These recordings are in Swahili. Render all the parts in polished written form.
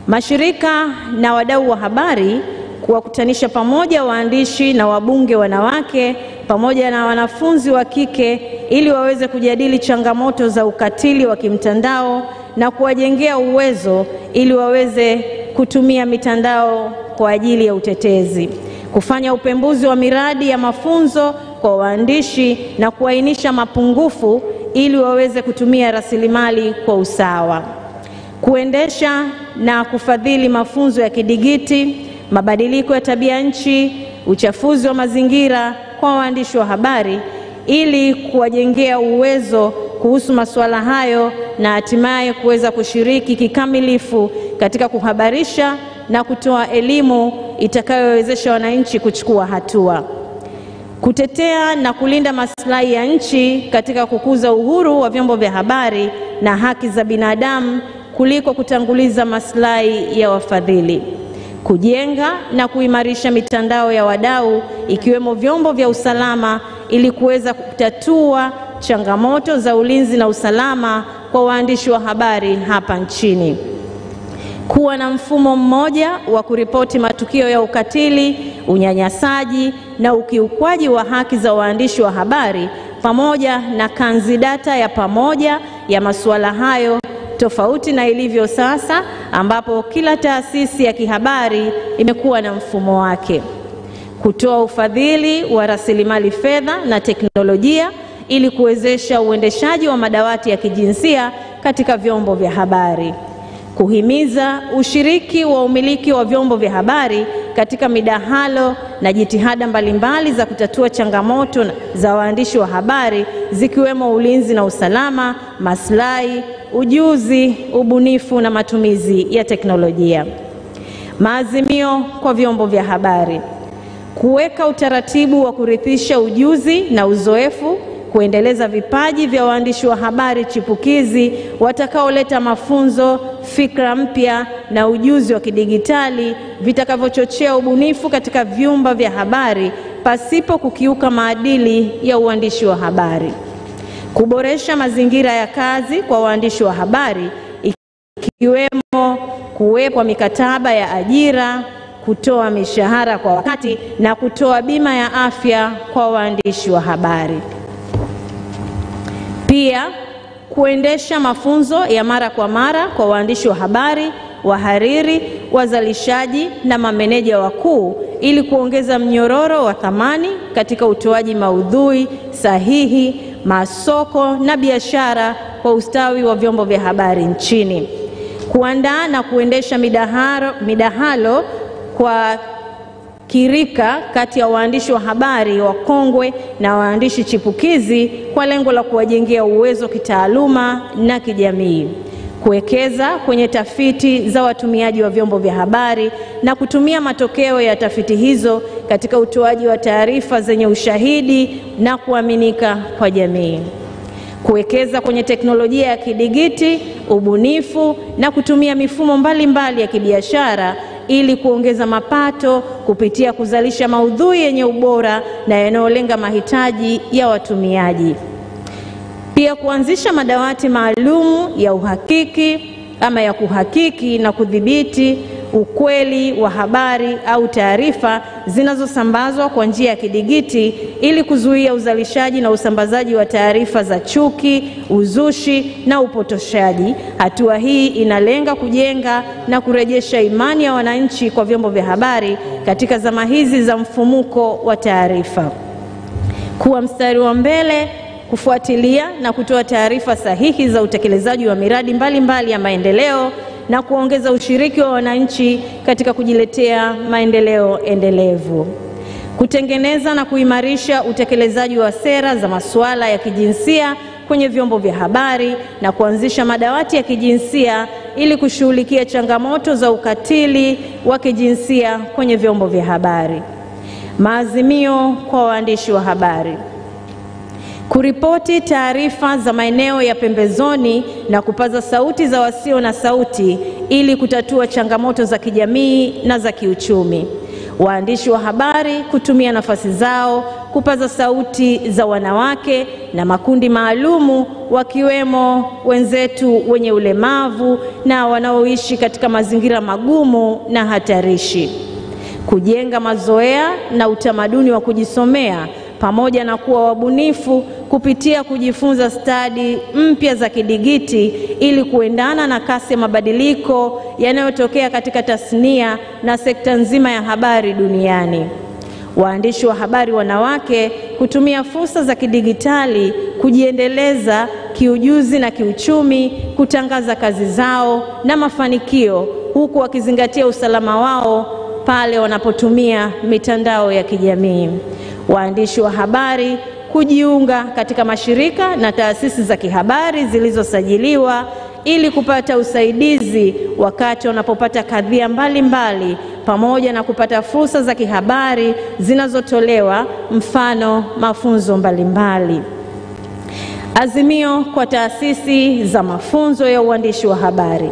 Mashirika na wadau wa habari kuwakutanisha pamoja waandishi na wabunge wanawake pamoja na wanafunzi wa kike ili waweze kujadili changamoto za ukatili wa kimtandao na kuwajengea uwezo ili waweze kutumia mitandao kwa ajili ya utetezi, kufanya upembuzi wa miradi ya mafunzo kwa waandishi na kuainisha mapungufu ili waweze kutumia rasilimali kwa usawa, kuendesha na kufadhili mafunzo ya kidigiti, mabadiliko ya tabia nchi, uchafuzi wa mazingira kwa waandishi wa habari ili kuwajengea uwezo kuhusu masuala hayo na hatimaye kuweza kushiriki kikamilifu katika kuhabarisha na kutoa elimu itakayowezesha wananchi kuchukua hatua, kutetea na kulinda maslahi ya nchi katika kukuza uhuru wa vyombo vya habari na haki za binadamu kuliko kutanguliza maslahi ya wafadhili, kujenga na kuimarisha mitandao ya wadau ikiwemo vyombo vya usalama ili kuweza kutatua changamoto za ulinzi na usalama kwa waandishi wa habari hapa nchini, kuwa na mfumo mmoja wa kuripoti matukio ya ukatili, unyanyasaji na ukiukwaji wa haki za waandishi wa habari pamoja na kanzidata ya pamoja ya masuala hayo, tofauti na ilivyo sasa ambapo kila taasisi ya kihabari imekuwa na mfumo wake, kutoa ufadhili wa rasilimali fedha na teknolojia ili kuwezesha uendeshaji wa madawati ya kijinsia katika vyombo vya habari, kuhimiza ushiriki wa umiliki wa vyombo vya habari katika midahalo na jitihada mbalimbali za kutatua changamoto za waandishi wa habari zikiwemo ulinzi na usalama, maslahi, ujuzi, ubunifu na matumizi ya teknolojia. Maazimio kwa vyombo vya habari: kuweka utaratibu wa kurithisha ujuzi na uzoefu, kuendeleza vipaji vya waandishi wa habari chipukizi watakaoleta mafunzo, fikra mpya na ujuzi wa kidigitali vitakavyochochea ubunifu katika vyumba vya habari pasipo kukiuka maadili ya uandishi wa habari, kuboresha mazingira ya kazi kwa waandishi wa habari ikiwemo kuwekwa mikataba ya ajira, kutoa mishahara kwa wakati na kutoa bima ya afya kwa waandishi wa habari. Pia kuendesha mafunzo ya mara kwa mara kwa waandishi wa habari, wahariri, wazalishaji na mameneja wakuu ili kuongeza mnyororo wa thamani katika utoaji maudhui sahihi, masoko na biashara kwa ustawi wa vyombo vya habari nchini. Kuandaa na kuendesha midahalo kwa kirika kati ya waandishi wa habari wakongwe na waandishi chipukizi kwa lengo la kuwajengea uwezo kitaaluma na kijamii. Kuwekeza kwenye tafiti za watumiaji wa vyombo vya habari na kutumia matokeo ya tafiti hizo katika utoaji wa taarifa zenye ushahidi na kuaminika kwa jamii. Kuwekeza kwenye teknolojia ya kidigiti, ubunifu na kutumia mifumo mbalimbali ya kibiashara ili kuongeza mapato kupitia kuzalisha maudhui yenye ubora na yanayolenga mahitaji ya watumiaji. Pia kuanzisha madawati maalum ya uhakiki ama ya kuhakiki na kudhibiti ukweli wa habari au taarifa zinazosambazwa kwa njia ya kidigiti ili kuzuia uzalishaji na usambazaji wa taarifa za chuki, uzushi na upotoshaji. Hatua hii inalenga kujenga na kurejesha imani ya wananchi kwa vyombo vya habari katika zama hizi za mfumuko wa taarifa. Kuwa mstari wa mbele kufuatilia na kutoa taarifa sahihi za utekelezaji wa miradi mbalimbali ya maendeleo na kuongeza ushiriki wa wananchi katika kujiletea maendeleo endelevu. Kutengeneza na kuimarisha utekelezaji wa sera za masuala ya kijinsia kwenye vyombo vya habari na kuanzisha madawati ya kijinsia ili kushughulikia changamoto za ukatili wa kijinsia kwenye vyombo vya habari. Maazimio kwa waandishi wa habari: kuripoti taarifa za maeneo ya pembezoni na kupaza sauti za wasio na sauti ili kutatua changamoto za kijamii na za kiuchumi. Waandishi wa habari kutumia nafasi zao kupaza sauti za wanawake na makundi maalumu, wakiwemo wenzetu wenye ulemavu na wanaoishi katika mazingira magumu na hatarishi. Kujenga mazoea na utamaduni wa kujisomea pamoja na kuwa wabunifu kupitia kujifunza stadi mpya za kidigiti ili kuendana na kasi ya mabadiliko yanayotokea katika tasnia na sekta nzima ya habari duniani. Waandishi wa habari wanawake kutumia fursa za kidigitali kujiendeleza kiujuzi na kiuchumi, kutangaza kazi zao na mafanikio, huku wakizingatia usalama wao pale wanapotumia mitandao ya kijamii. Waandishi wa habari kujiunga katika mashirika na taasisi za kihabari zilizosajiliwa ili kupata usaidizi wakati wanapopata kadhia mbalimbali, pamoja na kupata fursa za kihabari zinazotolewa, mfano mafunzo mbalimbali. Azimio kwa taasisi za mafunzo ya uandishi wa habari: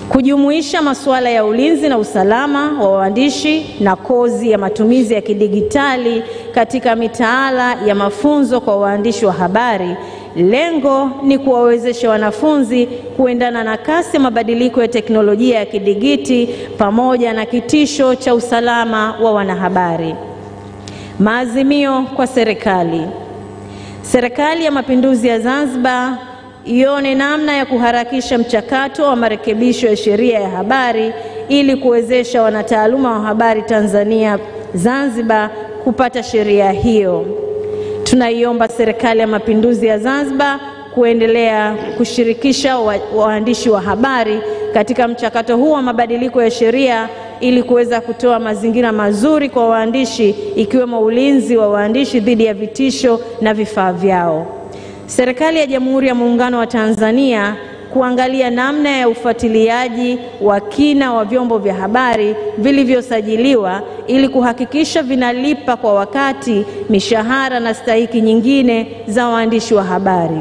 kujumuisha masuala ya ulinzi na usalama wa waandishi na kozi ya matumizi ya kidigitali katika mitaala ya mafunzo kwa waandishi wa habari. Lengo ni kuwawezesha wanafunzi kuendana na kasi ya mabadiliko ya teknolojia ya kidigiti pamoja na kitisho cha usalama wa wanahabari. Maazimio kwa serikali: Serikali ya Mapinduzi ya Zanzibar ione namna ya kuharakisha mchakato wa marekebisho ya sheria ya habari ili kuwezesha wanataaluma wa habari Tanzania Zanzibar kupata sheria hiyo. Tunaiomba Serikali ya Mapinduzi ya Zanzibar kuendelea kushirikisha waandishi wa habari katika mchakato huu wa mabadiliko ya sheria ili kuweza kutoa mazingira mazuri kwa waandishi, ikiwemo ulinzi wa waandishi dhidi ya vitisho na vifaa vyao. Serikali ya Jamhuri ya Muungano wa Tanzania kuangalia namna ya ufuatiliaji wa kina wa vyombo vya habari vilivyosajiliwa ili kuhakikisha vinalipa kwa wakati mishahara na stahiki nyingine za waandishi wa habari.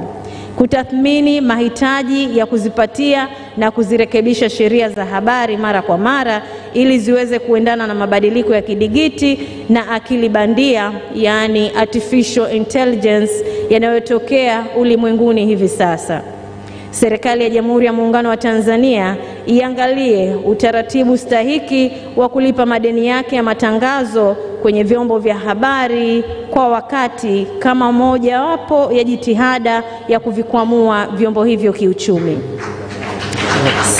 Kutathmini mahitaji ya kuzipatia na kuzirekebisha sheria za habari mara kwa mara ili ziweze kuendana na mabadiliko ya kidigiti na akili bandia, yani artificial intelligence, yanayotokea ulimwenguni hivi sasa. Serikali ya Jamhuri ya Muungano wa Tanzania iangalie utaratibu stahiki wa kulipa madeni yake ya matangazo kwenye vyombo vya habari kwa wakati kama mojawapo ya jitihada ya kuvikwamua vyombo hivyo kiuchumi.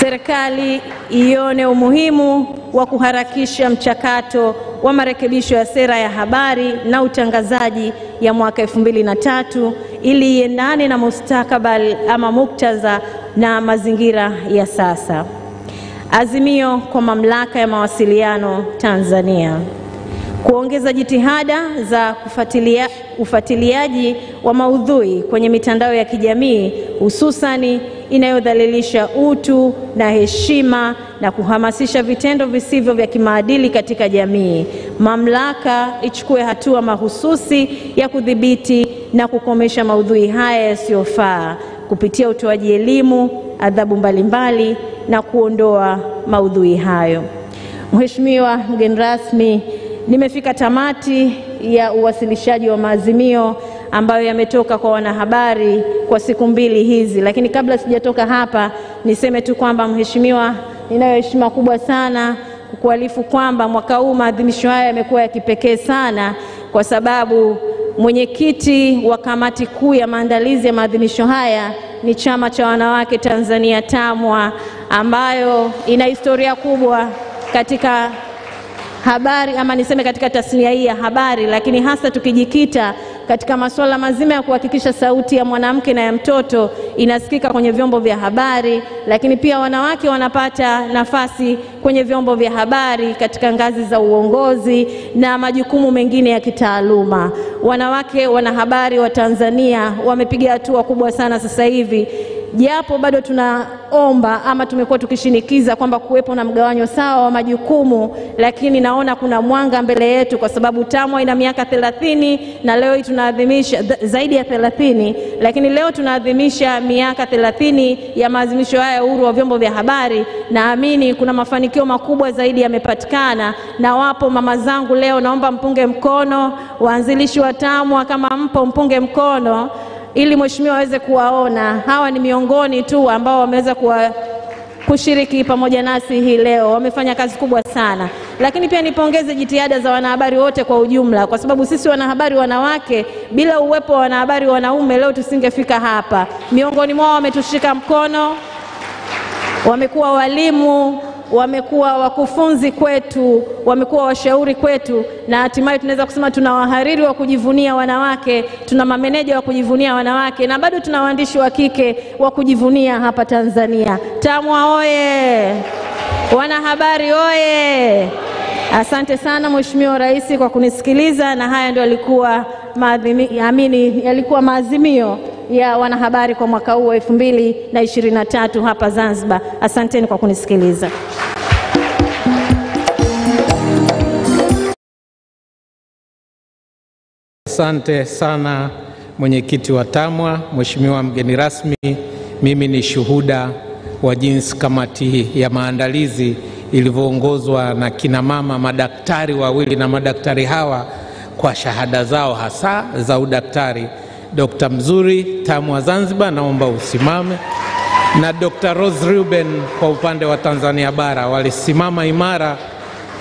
Serikali ione umuhimu wa kuharakisha mchakato wa marekebisho ya sera ya habari na utangazaji ya mwaka 2003 ili iendane na mustakabali ama muktadha na mazingira ya sasa. Azimio kwa Mamlaka ya Mawasiliano Tanzania: kuongeza jitihada za ufuatiliaji wa maudhui kwenye mitandao ya kijamii, hususani inayodhalilisha utu na heshima na kuhamasisha vitendo visivyo vya kimaadili katika jamii. Mamlaka ichukue hatua mahususi ya kudhibiti na kukomesha maudhui haya yasiyofaa kupitia utoaji elimu, adhabu mbalimbali na kuondoa maudhui hayo. Mheshimiwa mgeni rasmi, nimefika tamati ya uwasilishaji wa maazimio ambayo yametoka kwa wanahabari kwa siku mbili hizi, lakini kabla sijatoka hapa niseme tu kwamba Mheshimiwa, ninayo heshima kubwa sana kukualifu kwamba mwaka huu maadhimisho haya yamekuwa ya kipekee sana, kwa sababu mwenyekiti wa kamati kuu ya maandalizi ya maadhimisho haya ni Chama cha Wanawake Tanzania TAMWA, ambayo ina historia kubwa katika habari ama niseme katika tasnia hii ya habari, lakini hasa tukijikita katika masuala mazima ya kuhakikisha sauti ya mwanamke na ya mtoto inasikika kwenye vyombo vya habari, lakini pia wanawake wanapata nafasi kwenye vyombo vya habari katika ngazi za uongozi na majukumu mengine ya kitaaluma. Wanawake wanahabari wa Tanzania wamepiga hatua kubwa sana sasa hivi japo bado tunaomba ama tumekuwa tukishinikiza kwamba kuwepo na mgawanyo sawa wa majukumu, lakini naona kuna mwanga mbele yetu, kwa sababu TAMWA ina miaka 30 na leo hii tunaadhimisha zaidi ya 30, lakini leo tunaadhimisha miaka 30 ya maadhimisho haya ya uhuru wa vyombo vya habari. Naamini kuna mafanikio makubwa zaidi yamepatikana, na wapo mama zangu leo, naomba mpunge mkono waanzilishi wa TAMWA, kama mpo mpunge mkono ili mheshimiwa aweze kuwaona. Hawa ni miongoni tu ambao wameweza kushiriki pamoja nasi hii leo, wamefanya kazi kubwa sana. Lakini pia nipongeze jitihada za wanahabari wote kwa ujumla, kwa sababu sisi wanahabari wanawake, bila uwepo wa wanahabari wanaume leo tusingefika hapa. Miongoni mwao wametushika mkono, wamekuwa walimu, wamekuwa wakufunzi kwetu, wamekuwa washauri kwetu, na hatimaye tunaweza kusema tuna wahariri wa kujivunia wanawake, tuna mameneja wa kujivunia wanawake, na bado tuna waandishi wa kike wa kujivunia hapa Tanzania. TAMWA oye! Wanahabari oye! Asante sana Mheshimiwa Rais kwa kunisikiliza, na haya ndio yalikuwa maazimio ya wanahabari kwa mwaka huu 2023 hapa Zanzibar. Asanteni kwa kunisikiliza. Asante sana mwenyekiti wa TAMWA. Mheshimiwa mgeni rasmi, mimi ni shuhuda wa jinsi kamati ya maandalizi ilivyoongozwa na kina mama madaktari wawili, na madaktari hawa kwa shahada zao hasa za udaktari. Dr. Mzuri TAMWA Zanzibar, naomba usimame, na Dr. Rose Ruben kwa upande wa Tanzania Bara, walisimama imara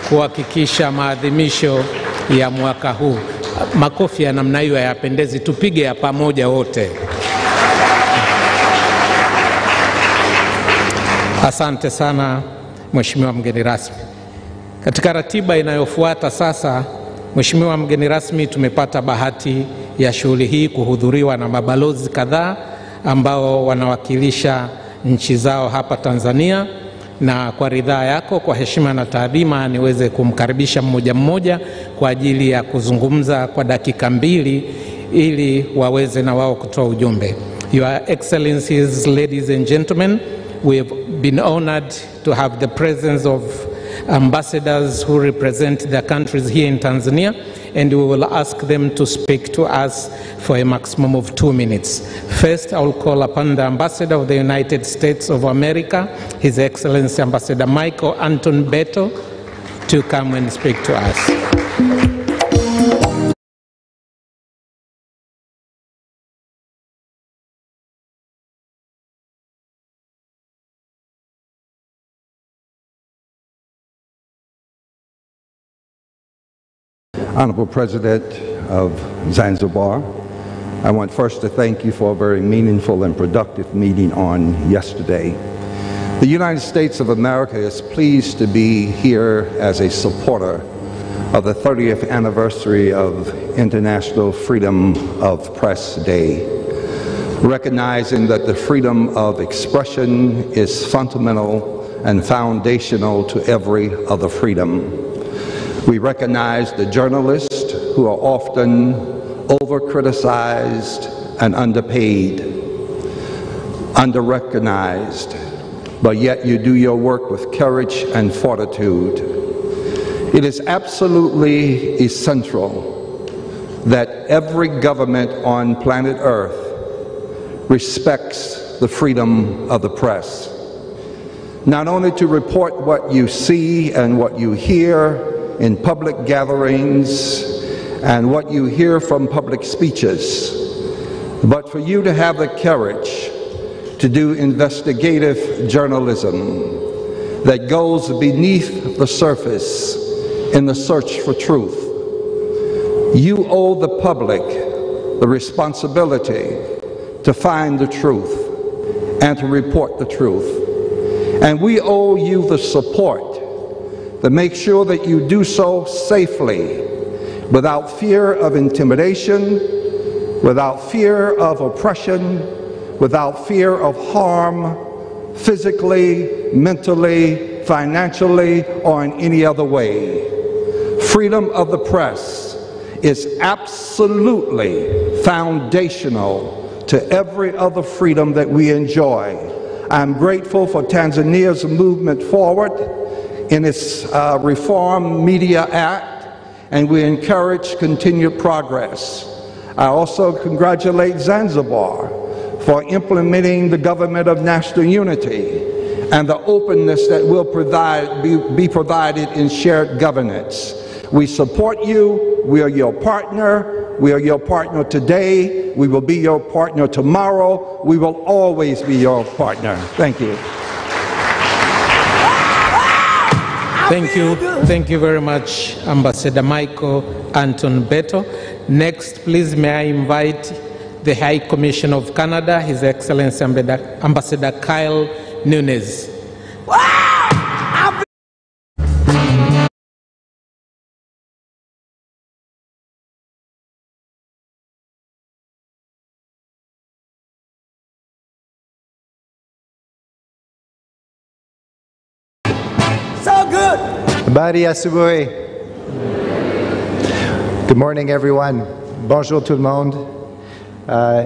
kuhakikisha maadhimisho ya mwaka huu. Makofi ya namna hiyo hayapendezi, tupige ya pamoja wote. Asante sana Mheshimiwa mgeni rasmi. Katika ratiba inayofuata sasa, Mheshimiwa mgeni rasmi, tumepata bahati ya shughuli hii kuhudhuriwa na mabalozi kadhaa ambao wanawakilisha nchi zao hapa Tanzania, na kwa ridhaa yako, kwa heshima na taadhima, niweze kumkaribisha mmoja mmoja kwa ajili ya kuzungumza kwa dakika 2 ili waweze na wao kutoa ujumbe. Your Excellencies, ladies and gentlemen, we have been honored to have the presence of ambassadors who represent their countries here in Tanzania, and we will ask them to speak to us for a maximum of 2 minutes. First, I will call upon the Ambassador of the United States of America, His Excellency Ambassador Michael Anton Beto, to come and speak to us. Honorable President of Zanzibar, I want first to thank you for a very meaningful and productive meeting on yesterday. The United States of America is pleased to be here as a supporter of the 30th anniversary of International Freedom of Press Day, recognizing that the freedom of expression is fundamental and foundational to every other freedom. We recognize the journalists who are often over-criticized and underpaid, under-recognized, but yet you do your work with courage and fortitude. It is absolutely essential that every government on planet Earth respects the freedom of the press, not only to report what you see and what you hear in public gatherings and what you hear from public speeches, but for you to have the courage to do investigative journalism that goes beneath the surface in the search for truth. You owe the public the responsibility to find the truth and to report the truth. And we owe you the support to make sure that you do so safely, without fear of intimidation, without fear of oppression, without fear of harm, physically, mentally, financially, or in any other way. Freedom of the press is absolutely foundational to every other freedom that we enjoy. I'm grateful for Tanzania's movement forward in its Reform Media Act, and we encourage continued progress. I also congratulate Zanzibar for implementing the government of national unity and the openness that will be provided in shared governance. We support you. We are your partner. We are your partner today. We will be your partner tomorrow. We will always be your partner. Thank you. Thank you very much, Ambassador Michael Anton Beto. Next, please, may I invite the High Commission of Canada, His Excellency Ambassador Kyle Nunes. Habari asubuhi. Good morning, everyone. Bonjour tout le monde.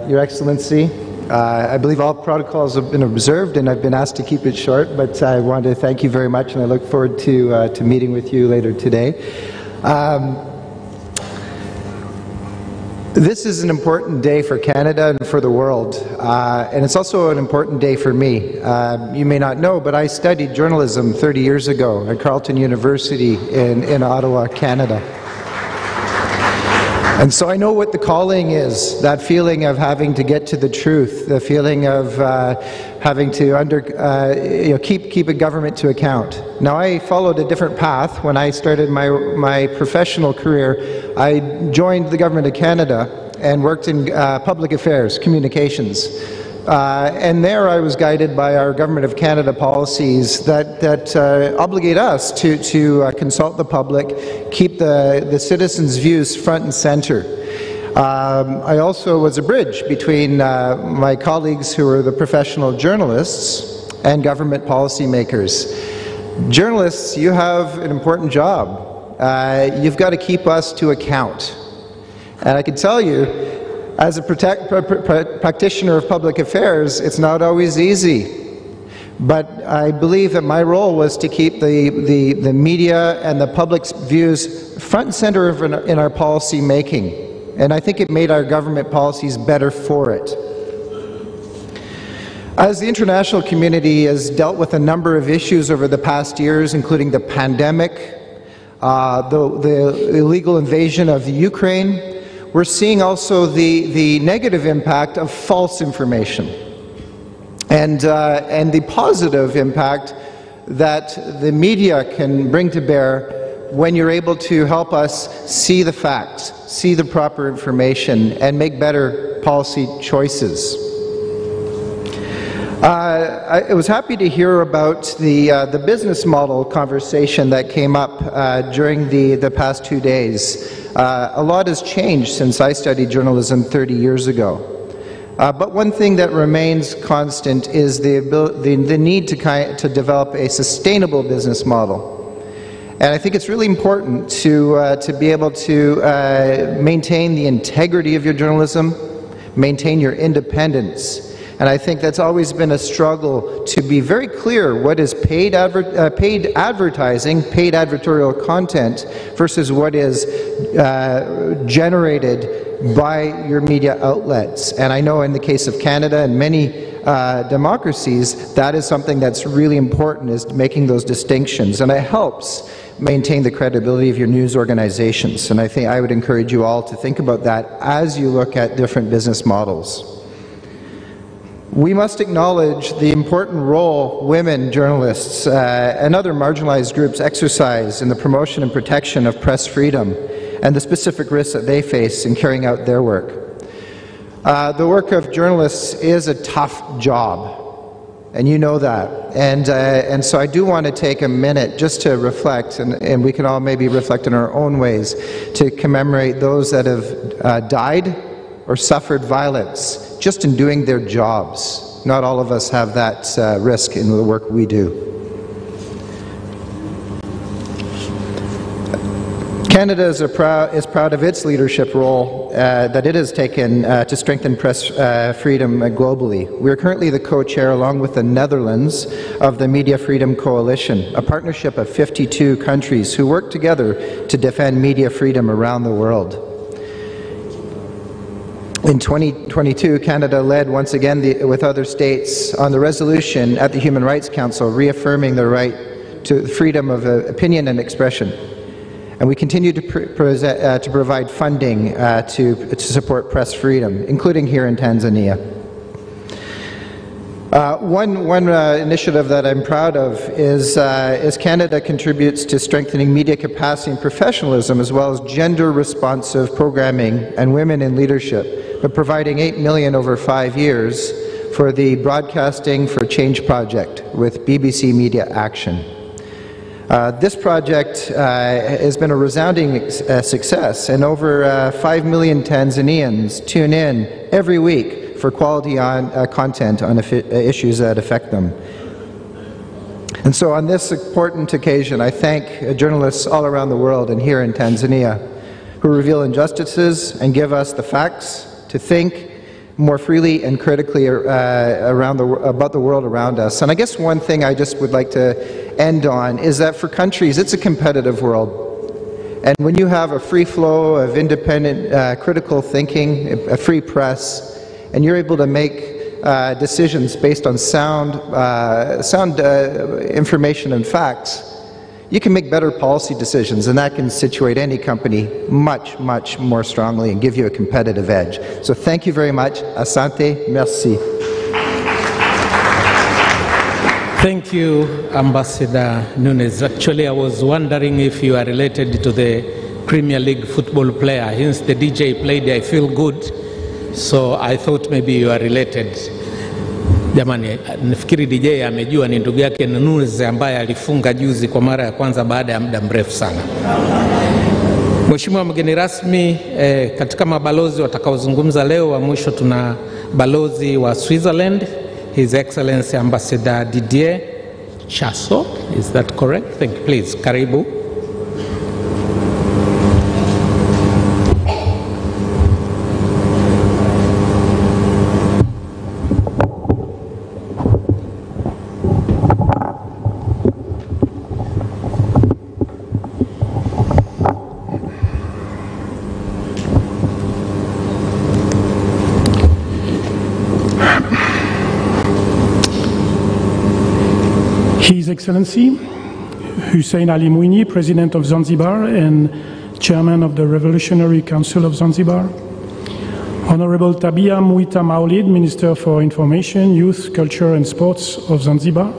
Your Excellency, I believe all protocols have been observed, and I've been asked to keep it short, but I want to thank you very much, and I look forward to meeting with you later today. This is an important day for Canada and for the world, and it's also an important day for me. You may not know, but I studied journalism 30 years ago at Carleton University in Ottawa, Canada. And so I know what the calling is, that feeling of having to get to the truth, the feeling of having to keep a government to account. Now, I followed a different path. When I started my professional career, I joined the Government of Canada and worked in public affairs, communications. And there I was guided by our Government of Canada policies that obligate us to consult the public, keep the citizens' views front and center. I also was a bridge between my colleagues who are the professional journalists and government policymakers. Journalists, you have an important job. You've got to keep us to account. And I can tell you, as a practitioner of public affairs, it's not always easy. But I believe that my role was to keep the media and the public's views front and center in our policy making. And I think it made our government policies better for it. As the international community has dealt with a number of issues over the past years, including the pandemic, the illegal invasion of the Ukraine, we're seeing also the negative impact of false information and the positive impact that the media can bring to bear when you're able to help us see the facts, see the proper information, and make better policy choices. I was happy to hear about the business model conversation that came up during the past 2 days. A lot has changed since I studied journalism 30 years ago. But one thing that remains constant is the need to develop a sustainable business model. And I think it's really important to be able to maintain the integrity of your journalism, maintain your independence. And I think that's always been a struggle to be very clear what is paid advertising, paid advertorial content, versus what is generated by your media outlets. And I know in the case of Canada and many democracies, that is something that's really important, is making those distinctions. And it helps maintain the credibility of your news organizations. And I think I would encourage you all to think about that as you look at different business models. We must acknowledge the important role women journalists and other marginalized groups exercise in the promotion and protection of press freedom and the specific risks that they face in carrying out their work. The work of journalists is a tough job, and you know that. And so I do want to take a minute just to reflect, and we can all maybe reflect in our own ways, to commemorate those that have died or suffered violence just in doing their jobs. Not all of us have that risk in the work we do. Canada is proud of its leadership role that it has taken to strengthen press freedom globally. We are currently the co-chair, along with the Netherlands, of the Media Freedom Coalition, a partnership of 52 countries who work together to defend media freedom around the world. In 2022, Canada led once again with other states on the resolution at the Human Rights Council reaffirming the right to freedom of opinion and expression. And we continue to provide funding to support press freedom, including here in Tanzania. One initiative that I'm proud of is Canada contributes to strengthening media capacity and professionalism, as well as gender-responsive programming and women in leadership, by providing $8 million over 5 years for the Broadcasting for Change project with BBC Media Action. This project has been a resounding success, and over 5 million Tanzanians tune in every week for quality content on issues that affect them. And so on this important occasion, I thank journalists all around the world and here in Tanzania who reveal injustices and give us the facts to think more freely and critically about the world around us. And I guess one thing I just would like to end on is that for countries, it's a competitive world. And when you have a free flow of independent critical thinking, a free press, and you're able to make decisions based on sound information and facts, you can make better policy decisions, and that can situate any company much, much more strongly and give you a competitive edge. So thank you very much. Asante, merci. Thank you, Ambassador Nunes. Actually, I was wondering if you are related to the Premier League football player. Hence the DJ played I Feel Good, so I thought maybe you are related. Jamani, nafikiri DJ amejua ni ndugu yake Nunes ambaye alifunga juzi kwa mara ya kwanza baada ya muda mrefu sana. Mheshimiwa mgeni rasmi, katika mabalozi watakaozungumza leo wa mwisho tuna balozi wa Switzerland, His Excellency Ambassador Didier Chasso. Is that correct? Thank you. Please, karibu. His Excellency Hussein Ali Mwinyi, President of Zanzibar and Chairman of the Revolutionary Council of Zanzibar, Honorable Tabia Mwita Maulid, Minister for Information, Youth, Culture and Sports of Zanzibar,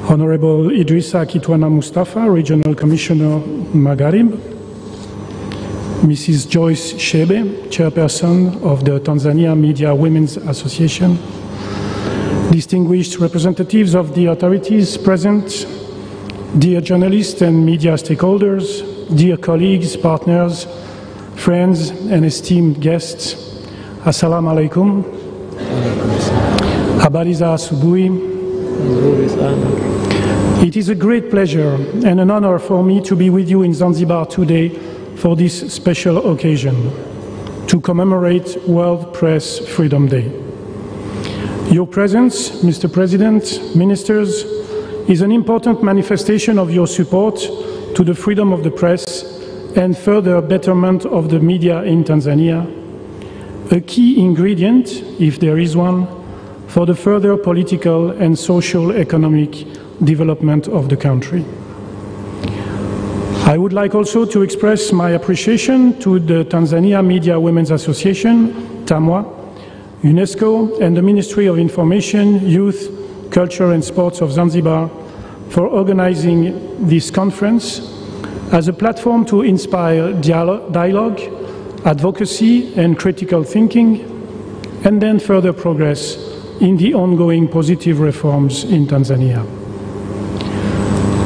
Honorable Idrissa Kitwana Mustafa, Regional Commissioner Magharib, Mrs. Joyce Shebe, Chairperson of the Tanzania Media Women's Association, distinguished representatives of the authorities present, dear journalists and media stakeholders, dear colleagues, partners, friends and esteemed guests, Assalamu alaikum. Habari za asubuhi. It is a great pleasure and an honor for me to be with you in Zanzibar today for this special occasion, to commemorate World Press Freedom Day. Your presence, Mr. President, Ministers, is an important manifestation of your support to the freedom of the press and further betterment of the media in Tanzania, a key ingredient, if there is one, for the further political and social-economic development of the country. I would like also to express my appreciation to the Tanzania Media Women's Association, TAMWA, UNESCO and the Ministry of Information, Youth, Culture and Sports of Zanzibar for organizing this conference as a platform to inspire dialogue, advocacy and critical thinking, and then further progress in the ongoing positive reforms in Tanzania.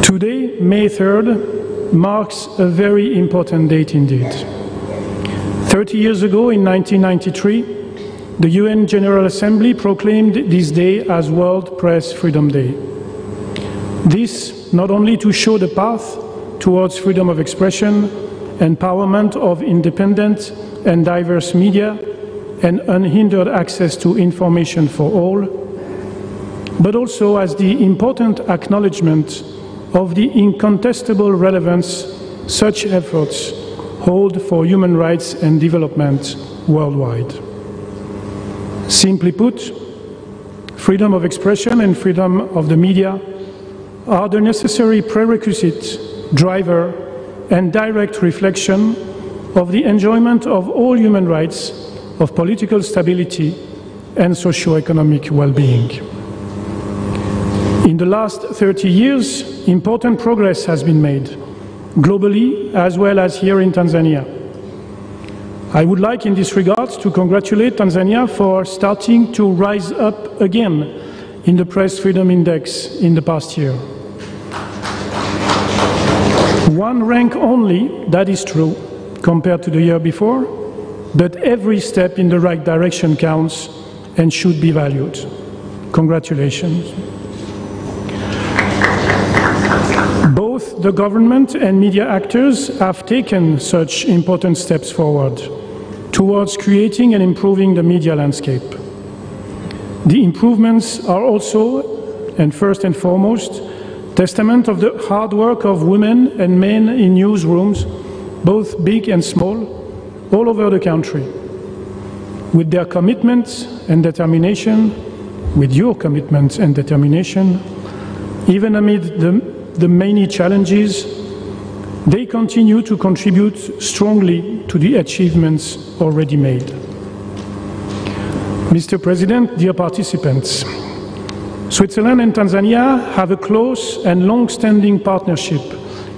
Today, May 3rd, marks a very important date indeed. 30 years ago, in 1993, the UN General Assembly proclaimed this day as World Press Freedom Day. This not only to show the path to towards freedom of expression, empowerment of independent and diverse media, and unhindered access to information for all, but also as the important acknowledgement of the incontestable relevance such efforts hold for human rights and development worldwide. Simply put, freedom of expression and freedom of the media are the necessary prerequisite, driver, and direct reflection of the enjoyment of all human rights, of political stability, and socio-economic well-being. In the last 30 years, important progress has been made, globally as well as here in Tanzania. I would like in this regard to congratulate Tanzania for starting to rise up again in the Press Freedom Index in the past year. One rank only, that is true, compared to the year before, but every step in the right direction counts and should be valued. Congratulations. Both the government and media actors have taken such important steps forward towards creating and improving the media landscape. The improvements are also, and first and foremost, testament of the hard work of women and men in newsrooms, both big and small, all over the country. With their commitment and determination, with your commitment and determination, even amid the many challenges, they continue to contribute strongly to the achievements already made. Mr. President, dear participants, Switzerland and Tanzania have a close and long-standing partnership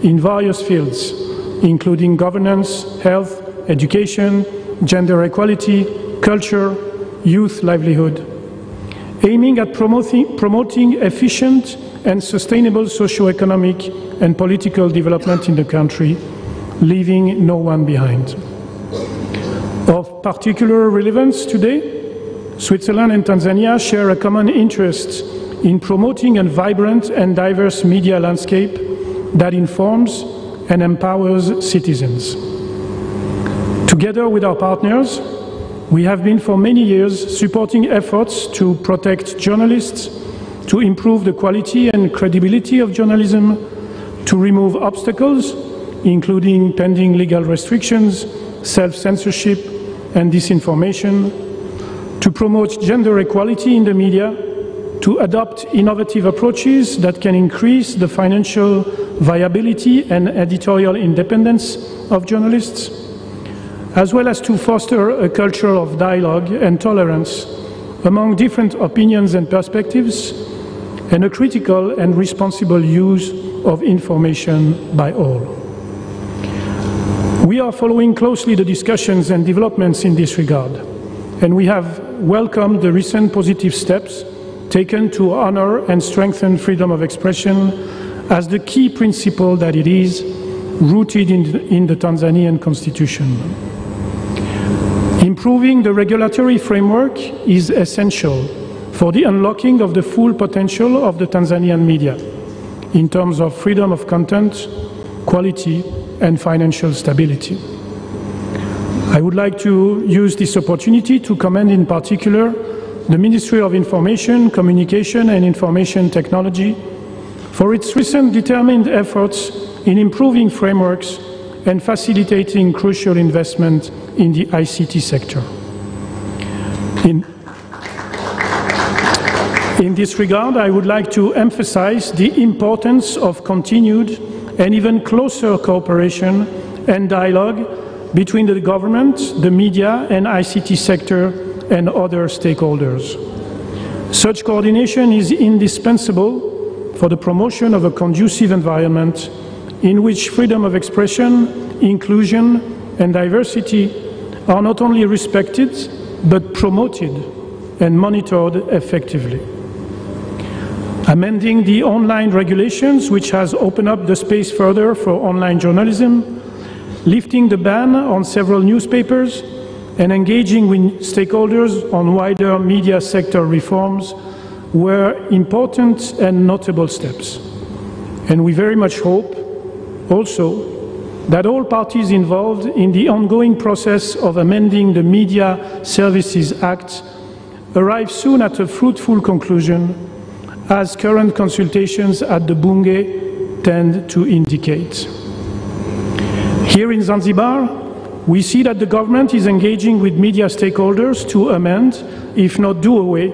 in various fields, including governance, health, education, gender equality, culture, youth livelihood, aiming at promoting efficient and sustainable socio-economic and political development in the country, leaving no one behind. Of particular relevance today, Switzerland and Tanzania share a common interest in promoting a vibrant and diverse media landscape that informs and empowers citizens. Together with our partners, we have been for many years supporting efforts to protect journalists, to improve the quality and credibility of journalism, to remove obstacles, including pending legal restrictions, self-censorship, and disinformation, to promote gender equality in the media, to adopt innovative approaches that can increase the financial viability and editorial independence of journalists, as well as to foster a culture of dialogue and tolerance among different opinions and perspectives, and a critical and responsible use of information by all. We are following closely the discussions and developments in this regard, and we have welcomed the recent positive steps taken to honor and strengthen freedom of expression as the key principle that it is, rooted in the Tanzanian constitution. Improving the regulatory framework is essential for the unlocking of the full potential of the Tanzanian media in terms of freedom of content, quality, and financial stability. I would like to use this opportunity to commend in particular the Ministry of Information, Communication and Information Technology for its recent determined efforts in improving frameworks and facilitating crucial investment in the ICT sector. In this regard, I would like to emphasize the importance of continued and even closer cooperation and dialogue between the government, the media and ICT sector and other stakeholders. Such coordination is indispensable for the promotion of a conducive environment in which freedom of expression, inclusion and diversity are not only respected but promoted and monitored effectively. Amending the online regulations, which has opened up the space further for online journalism, lifting the ban on several newspapers, and engaging with stakeholders on wider media sector reforms were important and notable steps. And we very much hope Also, that all parties involved in the ongoing process of amending the Media Services Act arrive soon at a fruitful conclusion, as current consultations at the Bunge tend to indicate. Here in Zanzibar, we see that the government is engaging with media stakeholders to amend, if not do away,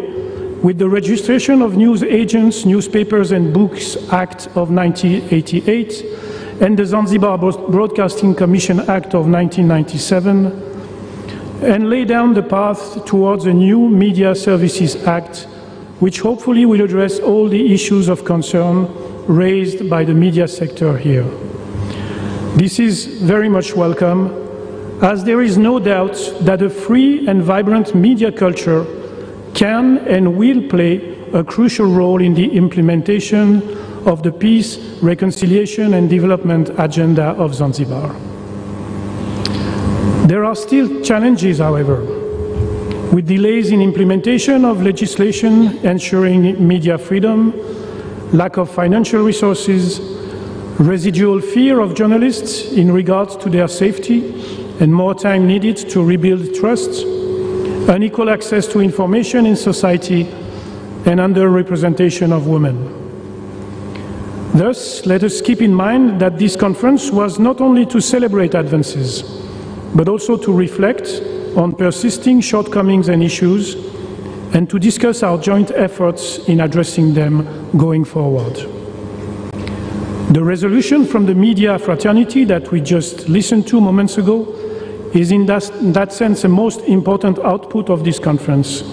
with the Registration of News Agents, Newspapers and Books Act of 1988 and the Zanzibar Broadcasting Commission Act of 1997, and lay down the path towards a new Media Services Act, which hopefully will address all the issues of concern raised by the media sector here. This is very much welcome, as there is no doubt that a free and vibrant media culture can and will play a crucial role in the implementation of the peace, reconciliation and development agenda of Zanzibar. There are still challenges, however, with delays in implementation of legislation ensuring media freedom, lack of financial resources, residual fear of journalists in regards to their safety, and more time needed to rebuild trust, unequal access to information in society, and underrepresentation of women. Thus, let us keep in mind that this conference was not only to celebrate advances, but also to reflect on persisting shortcomings and issues, and to discuss our joint efforts in addressing them going forward. The resolution from the media fraternity that we just listened to moments ago is in that sense the most important output of this conference,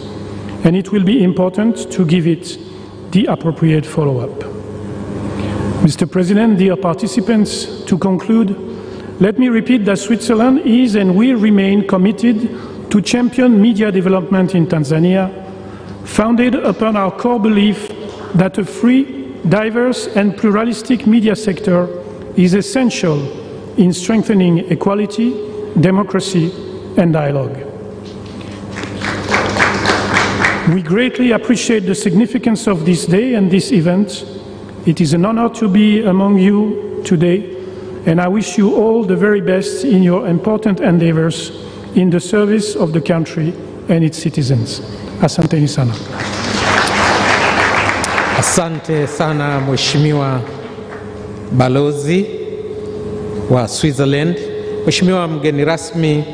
and it will be important to give it the appropriate follow-up. Mr. President, dear participants, to conclude, let me repeat that Switzerland is and will remain committed to champion media development in Tanzania, founded upon our core belief that a free, diverse and pluralistic media sector is essential in strengthening equality, democracy and dialogue. We greatly appreciate the significance of this day and this event. It is an honor to be among you today, and I wish you all the very best in your important endeavors in the service of the country and its citizens. Asanteni sana. Asante sana Mheshimiwa Balozi wa Switzerland. Mheshimiwa mgeni rasmi,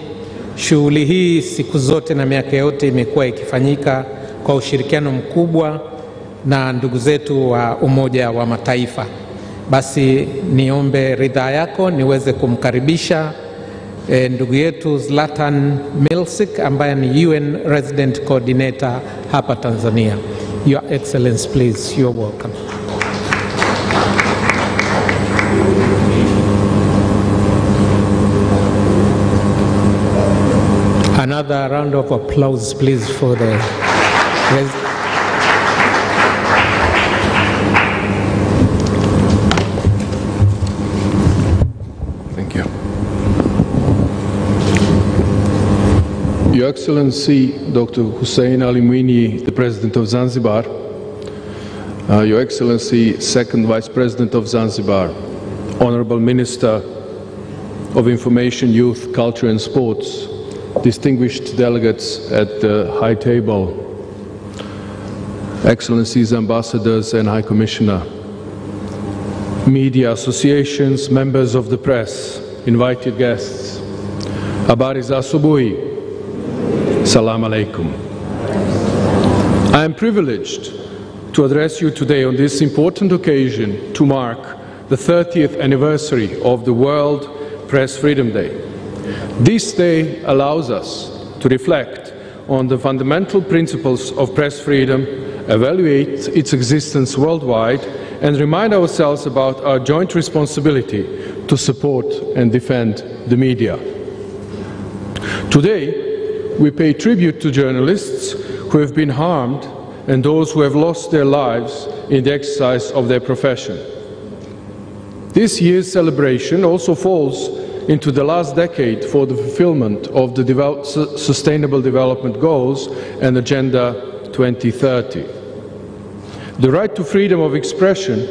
shughuli hii siku zote na miaka yote imekuwa ikifanyika kwa ushirikiano mkubwa na ndugu zetu wa Umoja wa Mataifa. Basi niombe ridhaa yako niweze kumkaribisha ndugu yetu Zlatan Milsik ambaye ni UN Resident Coordinator hapa Tanzania. Your Excellency, please, you're welcome. Another round of applause, please, for the Thank you. Your Excellency, Dr. Hussein Ali Mwinyi, the President of Zanzibar, Your Excellency, Second Vice President of Zanzibar, Honorable Minister of Information, Youth, Culture and Sports, distinguished delegates at the High Table, Excellencies, Ambassadors and High Commissioner, media associations, members of the press, invited guests, Habari za asubuhi, Salam alaikum. I am privileged to address you today on this important occasion to mark the 30th anniversary of the World Press Freedom Day. This day allows us to reflect on the fundamental principles of press freedom, evaluate its existence worldwide, and remind ourselves about our joint responsibility to support and defend the media. Today, we pay tribute to journalists who have been harmed and those who have lost their lives in the exercise of their profession. This year's celebration also falls into the last decade for the fulfillment of the Sustainable Development Goals and Agenda 2030. The right to freedom of expression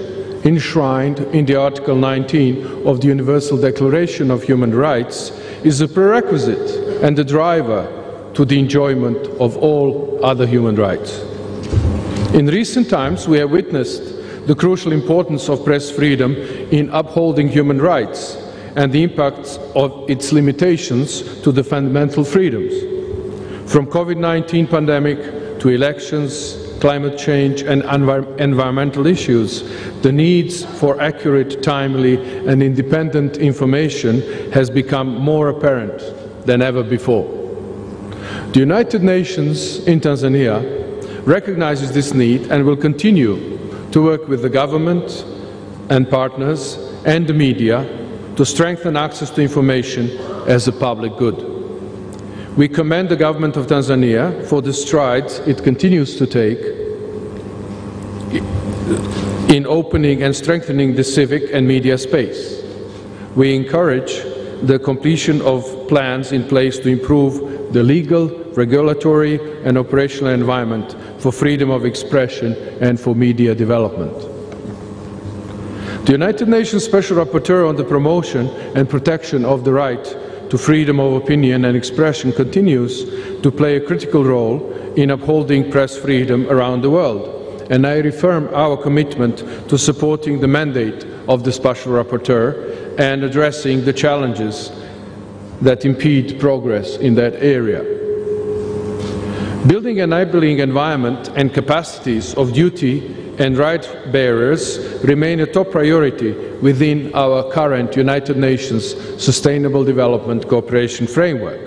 enshrined in the Article 19 of the Universal Declaration of Human Rights, is a prerequisite and a driver to the enjoyment of all other human rights. In recent times, we have witnessed the crucial importance of press freedom in upholding human rights and the impacts of its limitations to the fundamental freedoms. From COVID-19 pandemic to elections, climate change and environmental issues, the needs for accurate, timely and independent information has become more apparent than ever before. The United Nations in Tanzania recognizes this need and will continue to work with the government and partners and the media to strengthen access to information as a public good. We commend the government of Tanzania for the strides it continues to take in opening and strengthening the civic and media space. We encourage the completion of plans in place to improve the legal, regulatory and operational environment for freedom of expression and for media development. The United Nations Special Rapporteur on the promotion and protection of the right to freedom of opinion and expression continues to play a critical role in upholding press freedom around the world, and I reaffirm our commitment to supporting the mandate of the Special Rapporteur and addressing the challenges that impede progress in that area. Building an enabling environment and capacities of duty and right bearers remain a top priority within our current United Nations Sustainable Development Cooperation Framework.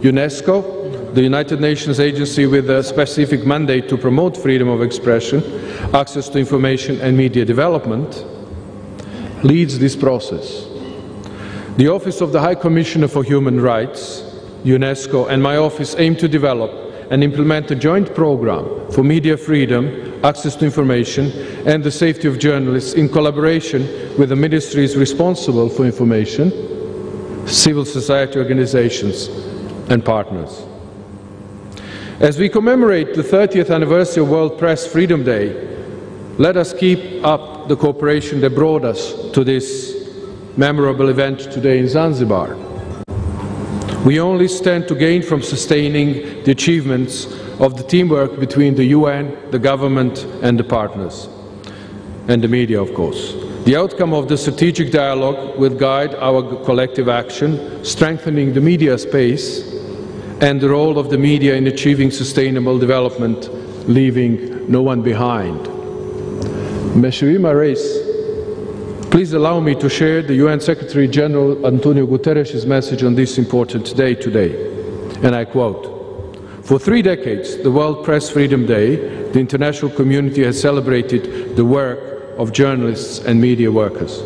UNESCO, the United Nations agency with a specific mandate to promote freedom of expression, access to information and media development, leads this process. The Office of the High Commissioner for Human Rights, UNESCO, and my office aim to develop and implement a joint program for media freedom, access to information and the safety of journalists in collaboration with the ministries responsible for information, civil society organizations and partners. As we commemorate the 30th anniversary of World Press Freedom Day, let us keep up the cooperation that brought us to this memorable event today in Zanzibar. We only stand to gain from sustaining the achievements of the teamwork between the UN, the government and the partners, and the media, of course. The outcome of the strategic dialogue will guide our collective action, strengthening the media space and the role of the media in achieving sustainable development, leaving no one behind. Mheshimiwa Rais, please allow me to share the UN Secretary General Antonio Guterres' message on this important day today. And I quote, "For 3 decades, the World Press Freedom Day, the international community has celebrated the work of journalists and media workers.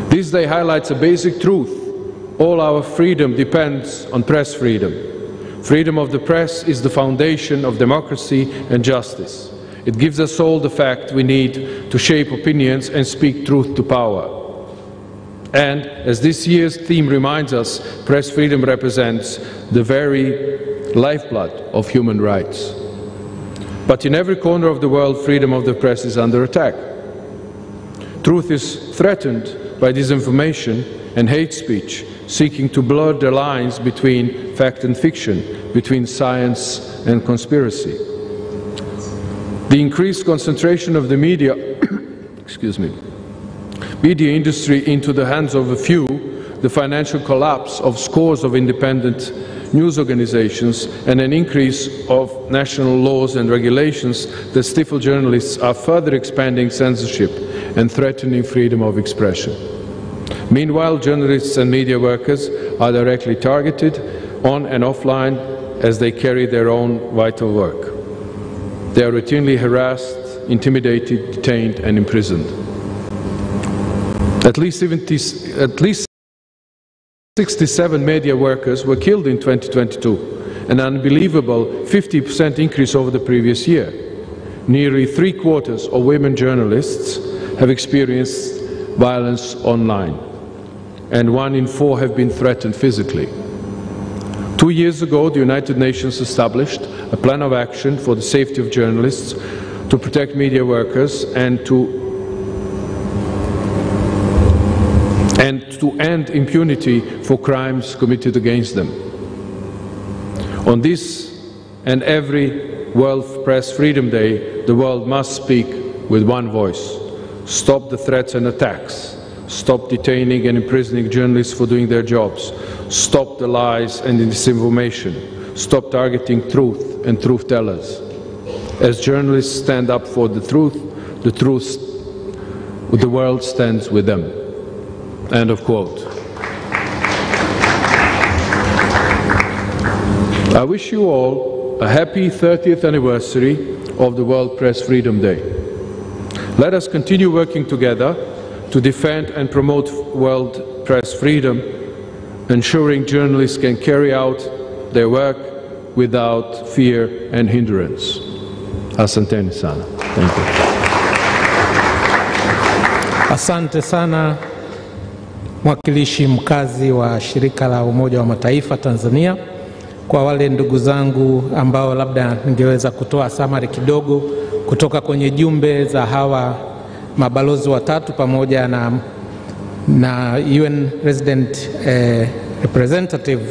This day highlights a basic truth. All our freedom depends on press freedom. Freedom of the press is the foundation of democracy and justice. It gives us all the fact we need to shape opinions and speak truth to power. And, as this year's theme reminds us, press freedom represents the very lifeblood of human rights. But in every corner of the world, freedom of the press is under attack. Truth is threatened by disinformation and hate speech, seeking to blur the lines between fact and fiction, between science and conspiracy. The increased concentration of the media media industry into the hands of a few, the financial collapse of scores of independent news organizations, and an increase of national laws and regulations that stifle journalists are further expanding censorship and threatening freedom of expression. Meanwhile, journalists and media workers are directly targeted on and offline as they carry their own vital work. They are routinely harassed, intimidated, detained and imprisoned. At least 67 media workers were killed in 2022, an unbelievable 50% increase over the previous year. Nearly 3/4 of women journalists have experienced violence online, and 1 in 4 have been threatened physically. 2 years ago, the United Nations established a plan of action for the safety of journalists, to protect media workers and to and to end impunity for crimes committed against them. On this and every World Press Freedom Day, the world must speak with one voice. Stop the threats and attacks. Stop detaining and imprisoning journalists for doing their jobs. Stop the lies and disinformation. Stop targeting truth and truth tellers. As journalists stand up for the truth, the world stands with them. End of quote. I wish you all a happy 30th anniversary of the World Press Freedom Day. Let us continue working together to defend and promote world press freedom, ensuring journalists can carry out their work without fear and hindrance. Asanteni sana. Thank you. Asante sana mwakilishi mkazi wa shirika la Umoja wa Mataifa Tanzania. Kwa wale ndugu zangu ambao labda ningeweza kutoa summary kidogo kutoka kwenye jumbe za hawa mabalozi watatu pamoja na UN Resident Representative,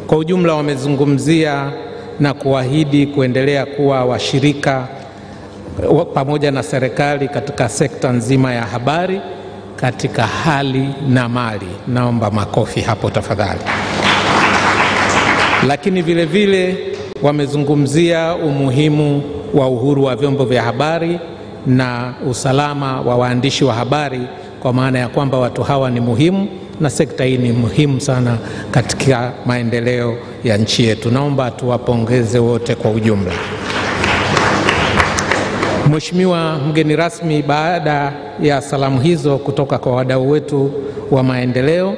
kwa ujumla wamezungumzia na kuahidi kuendelea kuwa washirika pamoja na serikali katika sekta nzima ya habari katika hali na mali. Naomba makofi hapo tafadhali. Lakini vile vile wamezungumzia umuhimu wa uhuru wa vyombo vya habari na usalama wa waandishi wa habari, kwa maana ya kwamba watu hawa ni muhimu na sekta hii ni muhimu sana katika maendeleo ya nchi yetu. Naomba tuwapongeze wote kwa ujumla. Mheshimiwa mgeni rasmi, baada ya salamu hizo kutoka kwa wadau wetu wa maendeleo,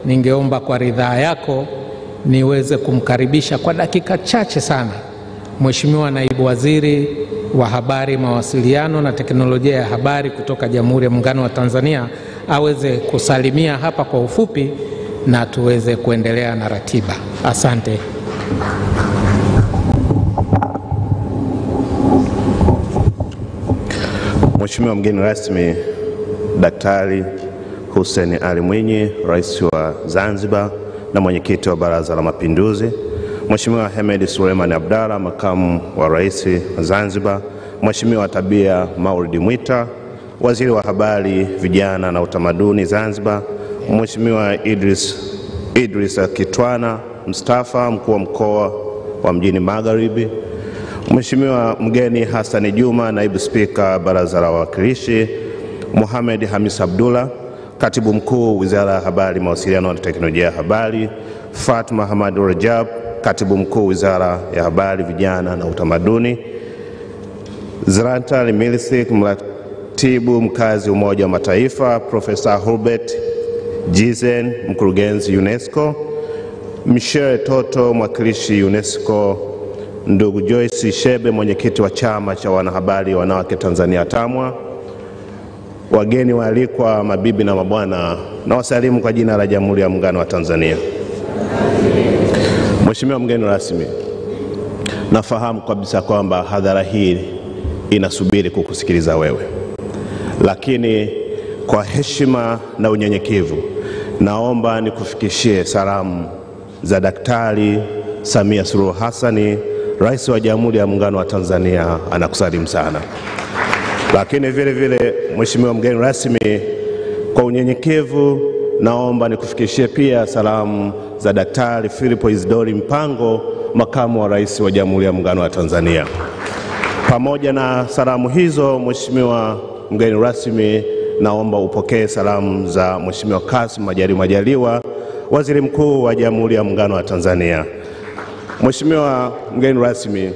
ningeomba kwa ridhaa yako niweze kumkaribisha kwa dakika chache sana Mheshimiwa Naibu Waziri wa Habari, Mawasiliano na Teknolojia ya Habari kutoka Jamhuri ya Muungano wa Tanzania aweze kusalimia hapa kwa ufupi na tuweze kuendelea na ratiba. Asante. Mheshimiwa mgeni rasmi Daktari Hussein Ali Mwinyi, Rais wa Zanzibar na Mwenyekiti wa Baraza la Mapinduzi, Mheshimiwa Hemed Suleiman Abdalla, Makamu wa Rais wa Zanzibar, Mheshimiwa Tabia Maulidi Mwita, Waziri wa Habari, Vijana na Utamaduni Zanzibar, Mheshimiwa Idris Kitwana Mustafa, Mkuu wa Mkoa wa Mjini Magharibi, Mheshimiwa mgeni Hassan Juma, Naibu Spika Baraza la Wawakilishi, Mohamed Hamis Abdullah, Katibu Mkuu Wizara ya Habari, Mawasiliano na Teknolojia ya Habari, Fatma Hamad Rajab, Katibu Mkuu Wizara ya Habari, Vijana na Utamaduni, Zranta Milisik, Mratibu Mkazi Umoja wa Mataifa, Profesa Hubert Jizen, Mkurugenzi UNESCO, Michelle Toto, Mwakilishi UNESCO, ndugu Joyce Shebe, Mwenyekiti wa Chama cha Wanahabari Wanawake Tanzania TAMWA, wageni waalikwa, mabibi na mabwana, na wasalimu kwa jina la Jamhuri ya Muungano wa Tanzania. Mheshimiwa mgeni rasmi, nafahamu kabisa kwamba hadhara hii inasubiri kukusikiliza wewe, lakini kwa heshima na unyenyekevu naomba nikufikishie salamu za Daktari Samia Suluhu Hassani, Rais wa Jamhuri ya Muungano wa Tanzania. Anakusalimu sana. Lakini vile vile Mheshimiwa mgeni rasmi, kwa unyenyekevu naomba nikufikishie pia salamu za Daktari Philip Isidori Mpango, Makamu wa Rais wa Jamhuri ya Muungano wa Tanzania. Pamoja na salamu hizo, Mheshimiwa mgeni rasmi, naomba upokee salamu za Mheshimiwa Kassim Majaliwa, Waziri Mkuu wa Jamhuri ya Muungano wa Tanzania. Mheshimiwa mgeni rasmi,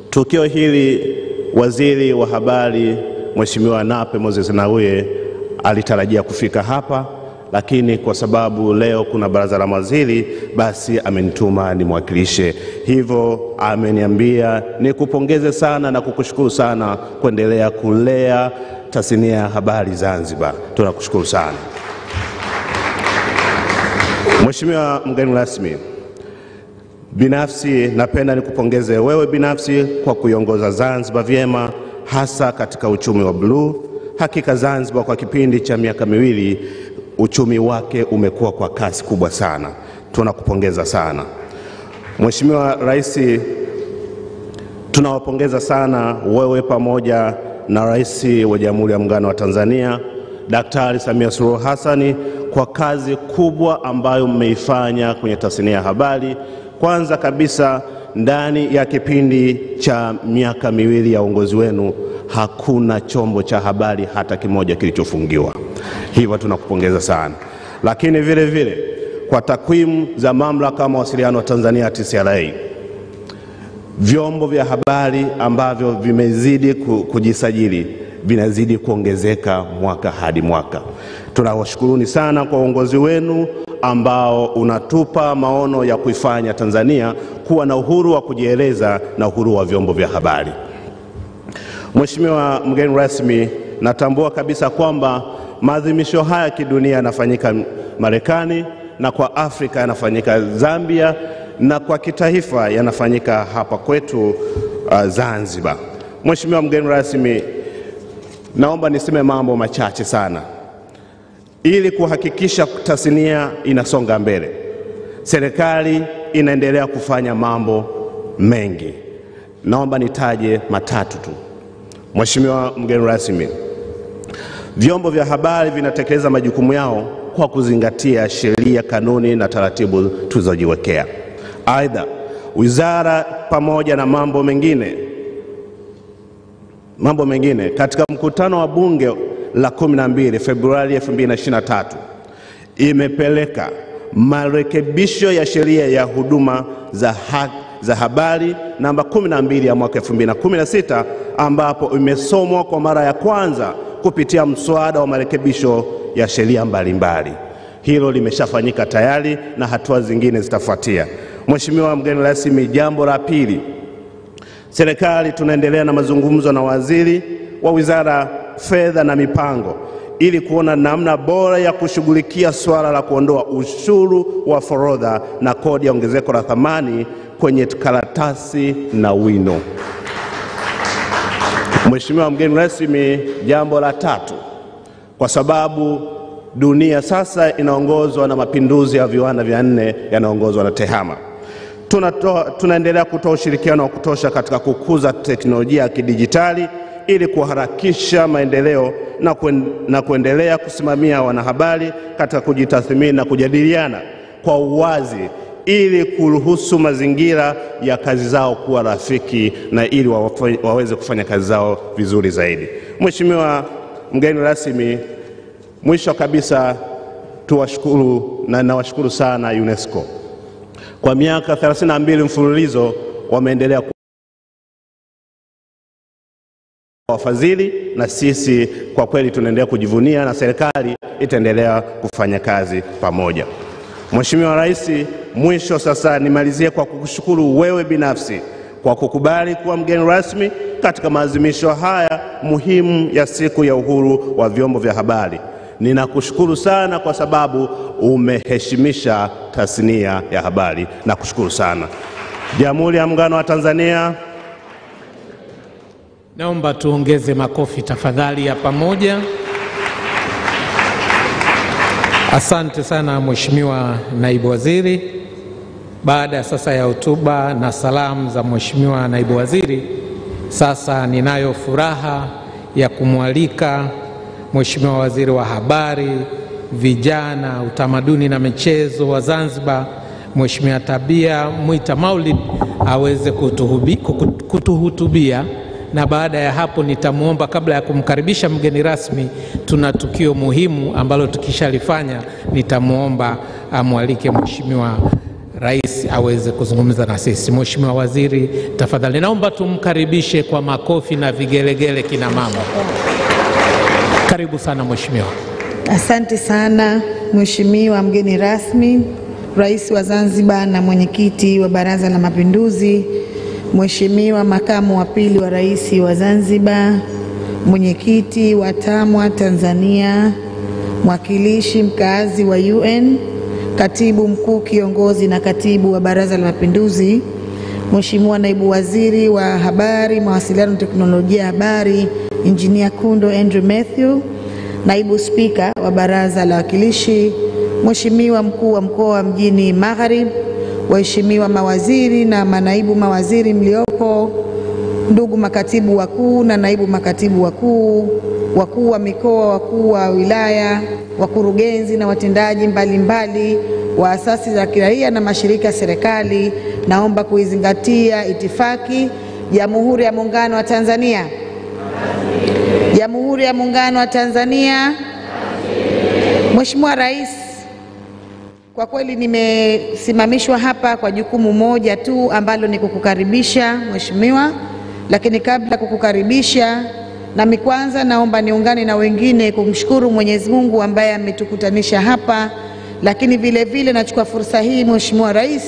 tukio hili Waziri wa Habari Mheshimiwa Nape Moses Nnauye alitarajia kufika hapa, lakini kwa sababu leo kuna baraza la mawaziri, basi amenituma nimwakilishe. Hivyo ameniambia nikupongeze sana na kukushukuru sana kuendelea kulea tasnia ya habari Zanzibar. Tunakushukuru sana. Mheshimiwa mgeni rasmi, binafsi napenda nikupongeze wewe binafsi kwa kuiongoza Zanzibar vyema, hasa katika uchumi wa bluu. Hakika Zanzibar kwa kipindi cha miaka miwili uchumi wake umekuwa kwa kasi kubwa sana. Tunakupongeza sana Mheshimiwa Rais, tunawapongeza sana wewe pamoja na Rais wa Jamhuri ya Muungano wa Tanzania Daktari Samia Suluhu Hassan kwa kazi kubwa ambayo mmeifanya kwenye tasnia ya habari. Kwanza kabisa, ndani ya kipindi cha miaka miwili ya uongozi wenu hakuna chombo cha habari hata kimoja kilichofungiwa. Hivyo tunakupongeza sana. Lakini vile vile kwa takwimu za Mamlaka ya Mawasiliano wa Tanzania TCRA, vyombo vya habari ambavyo vimezidi kujisajili vinazidi kuongezeka mwaka hadi mwaka. Tunawashukuruni sana kwa uongozi wenu ambao unatupa maono ya kuifanya Tanzania kuwa na uhuru wa kujieleza na uhuru wa vyombo vya habari. Mheshimiwa mgeni rasmi, natambua kabisa kwamba maadhimisho haya kidunia yanafanyika Marekani, na kwa Afrika yanafanyika Zambia, na kwa kitaifa yanafanyika hapa kwetu Zanzibar. Mheshimiwa mgeni rasmi, naomba niseme mambo machache sana ili kuhakikisha tasnia inasonga mbele. Serikali inaendelea kufanya mambo mengi. Naomba nitaje matatu tu. Mheshimiwa mgeni rasmi, vyombo vya habari vinatekeleza majukumu yao kwa kuzingatia sheria, kanuni na taratibu tulizojiwekea. Aidha, wizara pamoja na mambo mengine katika mkutano wa bunge la 12 Februari 2023 imepeleka marekebisho ya sheria ya huduma za habari namba 12 ya mwaka 2016 ambapo imesomwa kwa mara ya kwanza kupitia mswada wa marekebisho ya sheria mbalimbali. Hilo limeshafanyika tayari na hatua zingine zitafuatia. Mheshimiwa mgeni rasmi, jambo la pili, serikali tunaendelea na mazungumzo na waziri wa Wizara Fedha na Mipango ili kuona namna bora ya kushughulikia swala la kuondoa ushuru wa forodha na kodi ya ongezeko la thamani kwenye karatasi na wino. Mheshimiwa mgeni rasmi, jambo la tatu, kwa sababu dunia sasa inaongozwa na mapinduzi ya viwanda vya 4 yanaongozwa na TEHAMA, tunaendelea kutoa ushirikiano wa kutosha katika kukuza teknolojia ya kidijitali ili kuharakisha maendeleo na kuendelea kusimamia wanahabari katika kujitathmini na kujadiliana kwa uwazi ili kuruhusu mazingira ya kazi zao kuwa rafiki na ili waweze kufanya kazi zao vizuri zaidi. Mheshimiwa mgeni rasmi, mwisho kabisa tuwashukuru na nawashukuru sana UNESCO. Kwa miaka 32 mfululizo wameendelea wafadhili, na sisi kwa kweli tunaendelea kujivunia na serikali itaendelea kufanya kazi pamoja. Mheshimiwa Rais, mwisho sasa nimalizie kwa kukushukuru wewe binafsi kwa kukubali kuwa mgeni rasmi katika maadhimisho haya muhimu ya siku ya uhuru wa vyombo vya habari. Ninakushukuru sana kwa sababu umeheshimisha tasnia ya habari. Nakushukuru sana. Jamhuri ya Muungano wa Tanzania. Naomba tuongeze makofi tafadhali ya pamoja. Asante sana Mheshimiwa Naibu Waziri. Baada sasa ya hotuba na salamu za Mheshimiwa Naibu Waziri, sasa ninayo furaha ya kumwalika Mheshimiwa Waziri wa Habari, Vijana, Utamaduni na Michezo wa Zanzibar, Mheshimiwa Tabia Mwita Maulid aweze kutuhutubia, na baada ya hapo nitamuomba, kabla ya kumkaribisha mgeni rasmi, tuna tukio muhimu ambalo tukishalifanya nitamuomba amwalike Mheshimiwa Rais aweze kuzungumza na sisi. Mheshimiwa Waziri, tafadhali naomba tumkaribishe kwa makofi na vigelegele kina mama. Karibu sana Mheshimiwa. Asante sana Mheshimiwa mgeni rasmi, Rais wa Zanzibar na mwenyekiti wa Baraza la Mapinduzi, Mheshimiwa makamu wa pili wa Rais wa Zanzibar, mwenyekiti wa TAMWA Tanzania, mwakilishi mkaazi wa UN, katibu mkuu kiongozi na katibu wa Baraza la Mapinduzi, Mheshimiwa naibu waziri wa Habari, Mawasiliano na Teknolojia ya Habari, Engineer Kundo Andrew Matthew, Naibu Spika wa Baraza la Wawakilishi, Mheshimiwa Mkuu wa Mkoa wa Mjini Magharibi, waheshimiwa mawaziri na manaibu mawaziri mliopo, ndugu makatibu wakuu na naibu makatibu wakuu, wakuu wa mikoa, wakuu wa wilaya, wakurugenzi na watendaji mbalimbali wa asasi za kiraia na mashirika ya serikali, naomba kuizingatia itifaki. Jamhuri ya Muungano wa Tanzania. Jamhuri ya Muungano wa Tanzania. Mheshimiwa Rais, kwa kweli nimesimamishwa hapa kwa jukumu moja tu ambalo ni kukukaribisha Mheshimiwa, lakini kabla kukukaribisha nami kwanza naomba niungane na wengine kumshukuru Mwenyezi Mungu ambaye ametukutanisha hapa, lakini vile vile nachukua fursa hii Mheshimiwa Rais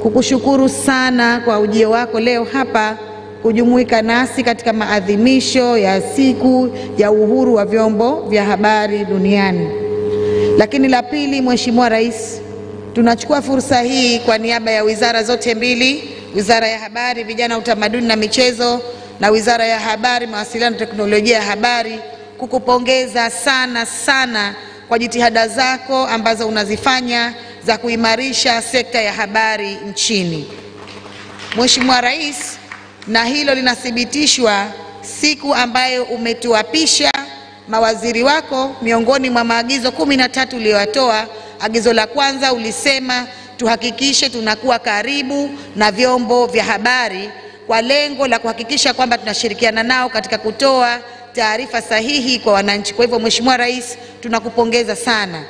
kukushukuru sana kwa ujio wako leo hapa kujumuika nasi katika maadhimisho ya siku ya uhuru wa vyombo vya habari duniani. Lakini la pili, Mheshimiwa Rais, tunachukua fursa hii kwa niaba ya wizara zote mbili, Wizara ya Habari, Vijana, Utamaduni na Michezo na Wizara ya Habari, Mawasiliano na Teknolojia ya Habari, kukupongeza sana kwa jitihada zako ambazo unazifanya za kuimarisha sekta ya habari nchini. Mheshimiwa Rais, na hilo linathibitishwa siku ambayo umetuapisha mawaziri wako. Miongoni mwa maagizo 13 uliyotoa, agizo la kwanza ulisema tuhakikishe tunakuwa karibu na vyombo vya habari kwa lengo la kuhakikisha kwamba tunashirikiana nao katika kutoa taarifa sahihi kwa wananchi. Kwa hivyo Mheshimiwa Rais, tunakupongeza sana.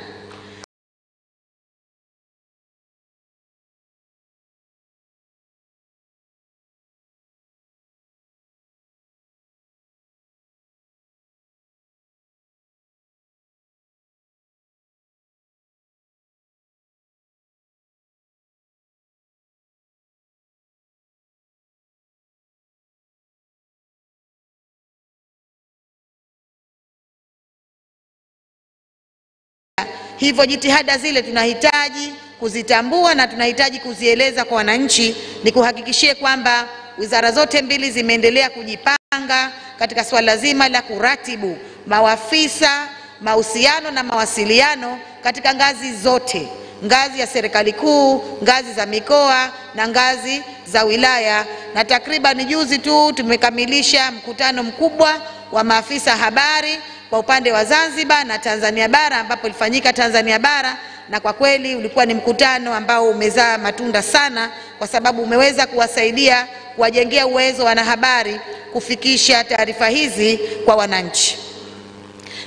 Hivyo jitihada zile tunahitaji kuzitambua na tunahitaji kuzieleza kwa wananchi. Ni kuhakikishie kwamba wizara zote mbili zimeendelea kujipanga katika swala zima la kuratibu maafisa mahusiano na mawasiliano katika ngazi zote, ngazi ya serikali kuu, ngazi za mikoa na ngazi za wilaya. Na takriban juzi tu tumekamilisha mkutano mkubwa wa maafisa habari kwa upande wa Zanzibar na Tanzania bara, ambapo ilifanyika Tanzania bara, na kwa kweli ulikuwa ni mkutano ambao umezaa matunda sana, kwa sababu umeweza kuwasaidia kuwajengea uwezo wanahabari kufikisha taarifa hizi kwa wananchi.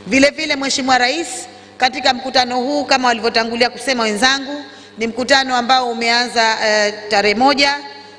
Vile vile Mheshimiwa Rais, katika mkutano huu kama walivyotangulia kusema wenzangu, ni mkutano ambao umeanza tarehe 1,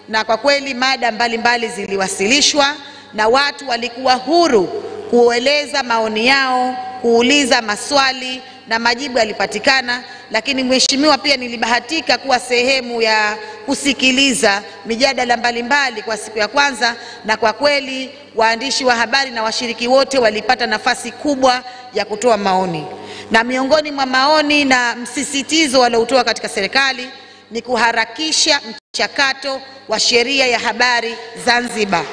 na kwa kweli mada mbalimbali ziliwasilishwa na watu walikuwa huru kueleza maoni yao, kuuliza maswali na majibu yalipatikana. Lakini Mheshimiwa, pia nilibahatika kuwa sehemu ya kusikiliza mijadala mbalimbali kwa siku ya kwanza, na kwa kweli waandishi wa habari na washiriki wote walipata nafasi kubwa ya kutoa maoni. Na miongoni mwa maoni na msisitizo waliotoa katika serikali ni kuharakisha mchakato wa sheria ya habari Zanzibar.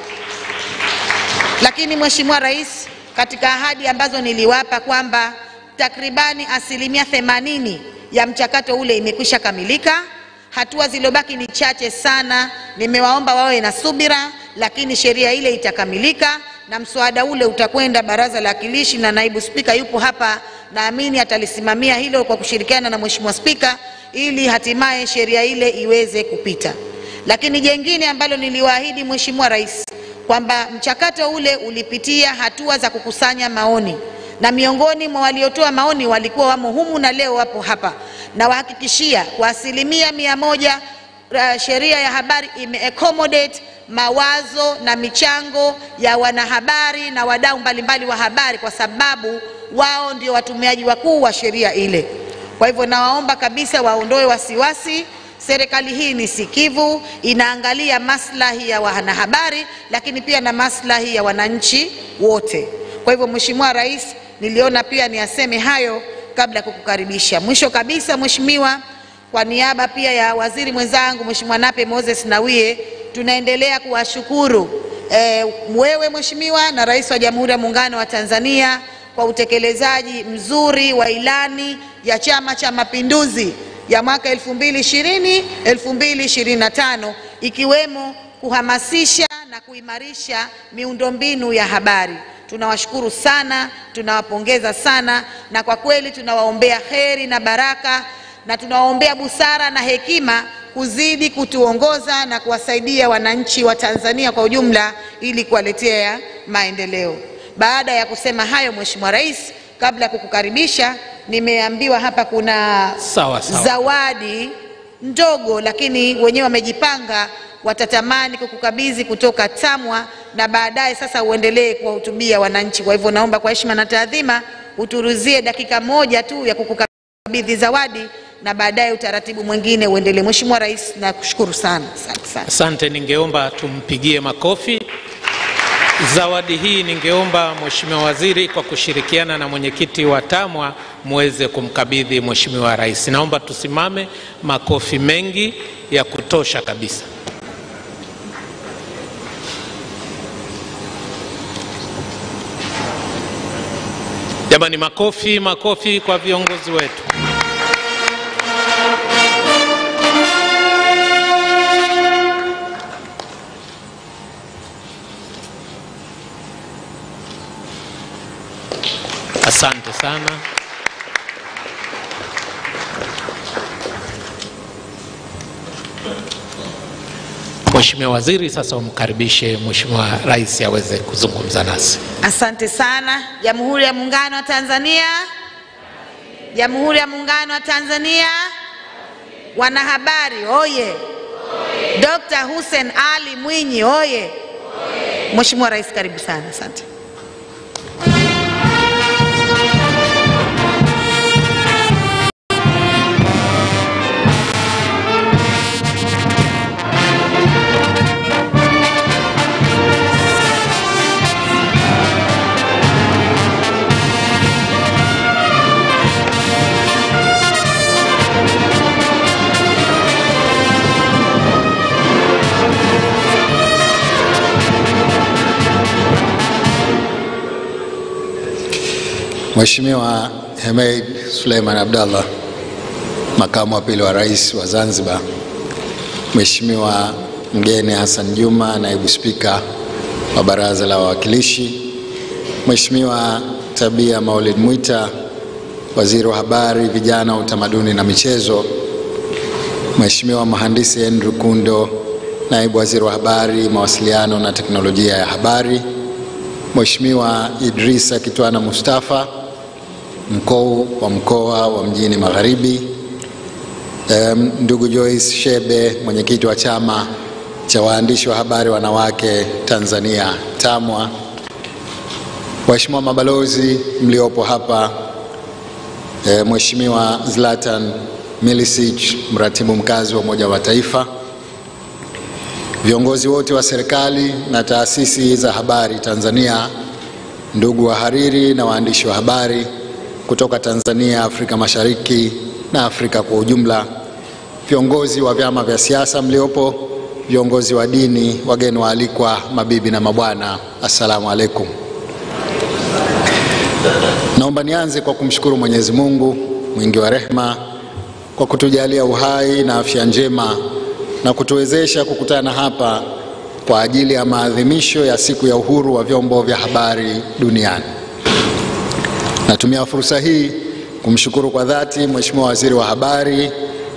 Lakini Mheshimiwa Rais, katika ahadi ambazo niliwapa kwamba takribani 80% ya mchakato ule imekwisha kamilika, hatua zilizobaki ni chache sana. Nimewaomba wawe na subira, lakini sheria ile itakamilika na mswada ule utakwenda Baraza la Wawakilishi, na naibu spika yupo hapa, naamini atalisimamia hilo kwa kushirikiana na Mheshimiwa Spika ili hatimaye sheria ile iweze kupita. Lakini jengine ambalo niliwaahidi Mheshimiwa Rais kwamba mchakato ule ulipitia hatua za kukusanya maoni, na miongoni mwa waliotoa maoni walikuwa wamo humu na leo wapo hapa, na wahakikishia kwa 100% sheria ya habari imeaccommodate mawazo na michango ya wanahabari na wadau mbalimbali wa habari, kwa sababu wao ndio watumiaji wakuu wa sheria ile. Kwa hivyo nawaomba kabisa waondoe wasiwasi. Serikali hii ni sikivu, inaangalia maslahi ya wanahabari lakini pia na maslahi ya wananchi wote. Kwa hivyo Mheshimiwa Rais, niliona pia niaseme hayo kabla kukukaribisha. Mwisho kabisa Mheshimiwa, kwa niaba pia ya waziri mwenzangu Mheshimiwa Nape Moses Nnauye, tunaendelea kuwashukuru wewe Mheshimiwa na Rais wa Jamhuri ya Muungano wa Tanzania kwa utekelezaji mzuri wa ilani ya Chama cha Mapinduzi ya mwaka 2020-2025 ikiwemo kuhamasisha na kuimarisha miundombinu ya habari. Tunawashukuru sana, tunawapongeza sana, na kwa kweli tunawaombea heri na baraka, na tunawaombea busara na hekima kuzidi kutuongoza na kuwasaidia wananchi wa Tanzania kwa ujumla ili kuwaletea maendeleo. Baada ya kusema hayo, Mheshimiwa Rais, kabla kukukaribisha, nimeambiwa hapa kuna zawadi ndogo, lakini wenyewe wamejipanga, watatamani kukukabidhi kutoka TAMWA, na baadaye sasa uendelee kuwahutubia wananchi. Kwa hivyo naomba kwa heshima na taadhima uturuzie dakika moja tu ya kukukabidhi zawadi, na baadaye utaratibu mwingine uendelee. Mheshimiwa Rais, nakushukuru sana. Asante, ningeomba tumpigie makofi. Zawadi hii ningeomba Mheshimiwa Waziri kwa kushirikiana na mwenyekiti wa TAMWA muweze kumkabidhi Mheshimiwa Rais. Naomba tusimame, makofi mengi ya kutosha kabisa. Jamani, makofi kwa viongozi wetu. Asante sana. Mheshimiwa Waziri, sasa umkaribishe Mheshimiwa Rais aweze kuzungumza nasi. Asante sana. Jamhuri ya Muungano wa Tanzania. Jamhuri ya Muungano wa Tanzania. Wanahabari oye. Dr. Hussein Ali Mwinyi oye. Mheshimiwa Rais, karibu sana. Asante. Mheshimiwa Hemed Suleiman Abdallah, makamu wa pili wa rais wa Zanzibar, Mheshimiwa mgeni Hassan Juma, naibu spika wa Baraza la Wawakilishi, Mheshimiwa Tabia Maulid Mwita, waziri wa habari, vijana, utamaduni na michezo, Mheshimiwa mhandisi Andrew Kundo, naibu waziri wa habari, mawasiliano na teknolojia ya habari, Mheshimiwa Idrisa Kitwana Mustafa, mkuu wa mkoa wa Mjini Magharibi, ndugu Joyce Shebe, mwenyekiti wa chama cha waandishi wa habari wanawake Tanzania TAMWA, waheshimiwa mabalozi mliopo hapa, Mheshimiwa Zlatan Milicic, mratibu mkazi wa Umoja wa Mataifa, viongozi wote wa serikali na taasisi za habari Tanzania, ndugu wahariri na waandishi wa habari kutoka Tanzania, Afrika Mashariki na Afrika kwa ujumla, viongozi wa vyama vya siasa mliopo, viongozi wa dini, wageni waalikwa, mabibi na mabwana, assalamu alaikum. Naomba nianze kwa kumshukuru Mwenyezi Mungu mwingi wa rehema kwa kutujalia uhai na afya njema na kutuwezesha kukutana hapa kwa ajili ya maadhimisho ya siku ya uhuru wa vyombo vya habari duniani. Natumia fursa hii kumshukuru kwa dhati Mheshimiwa Waziri wa Habari,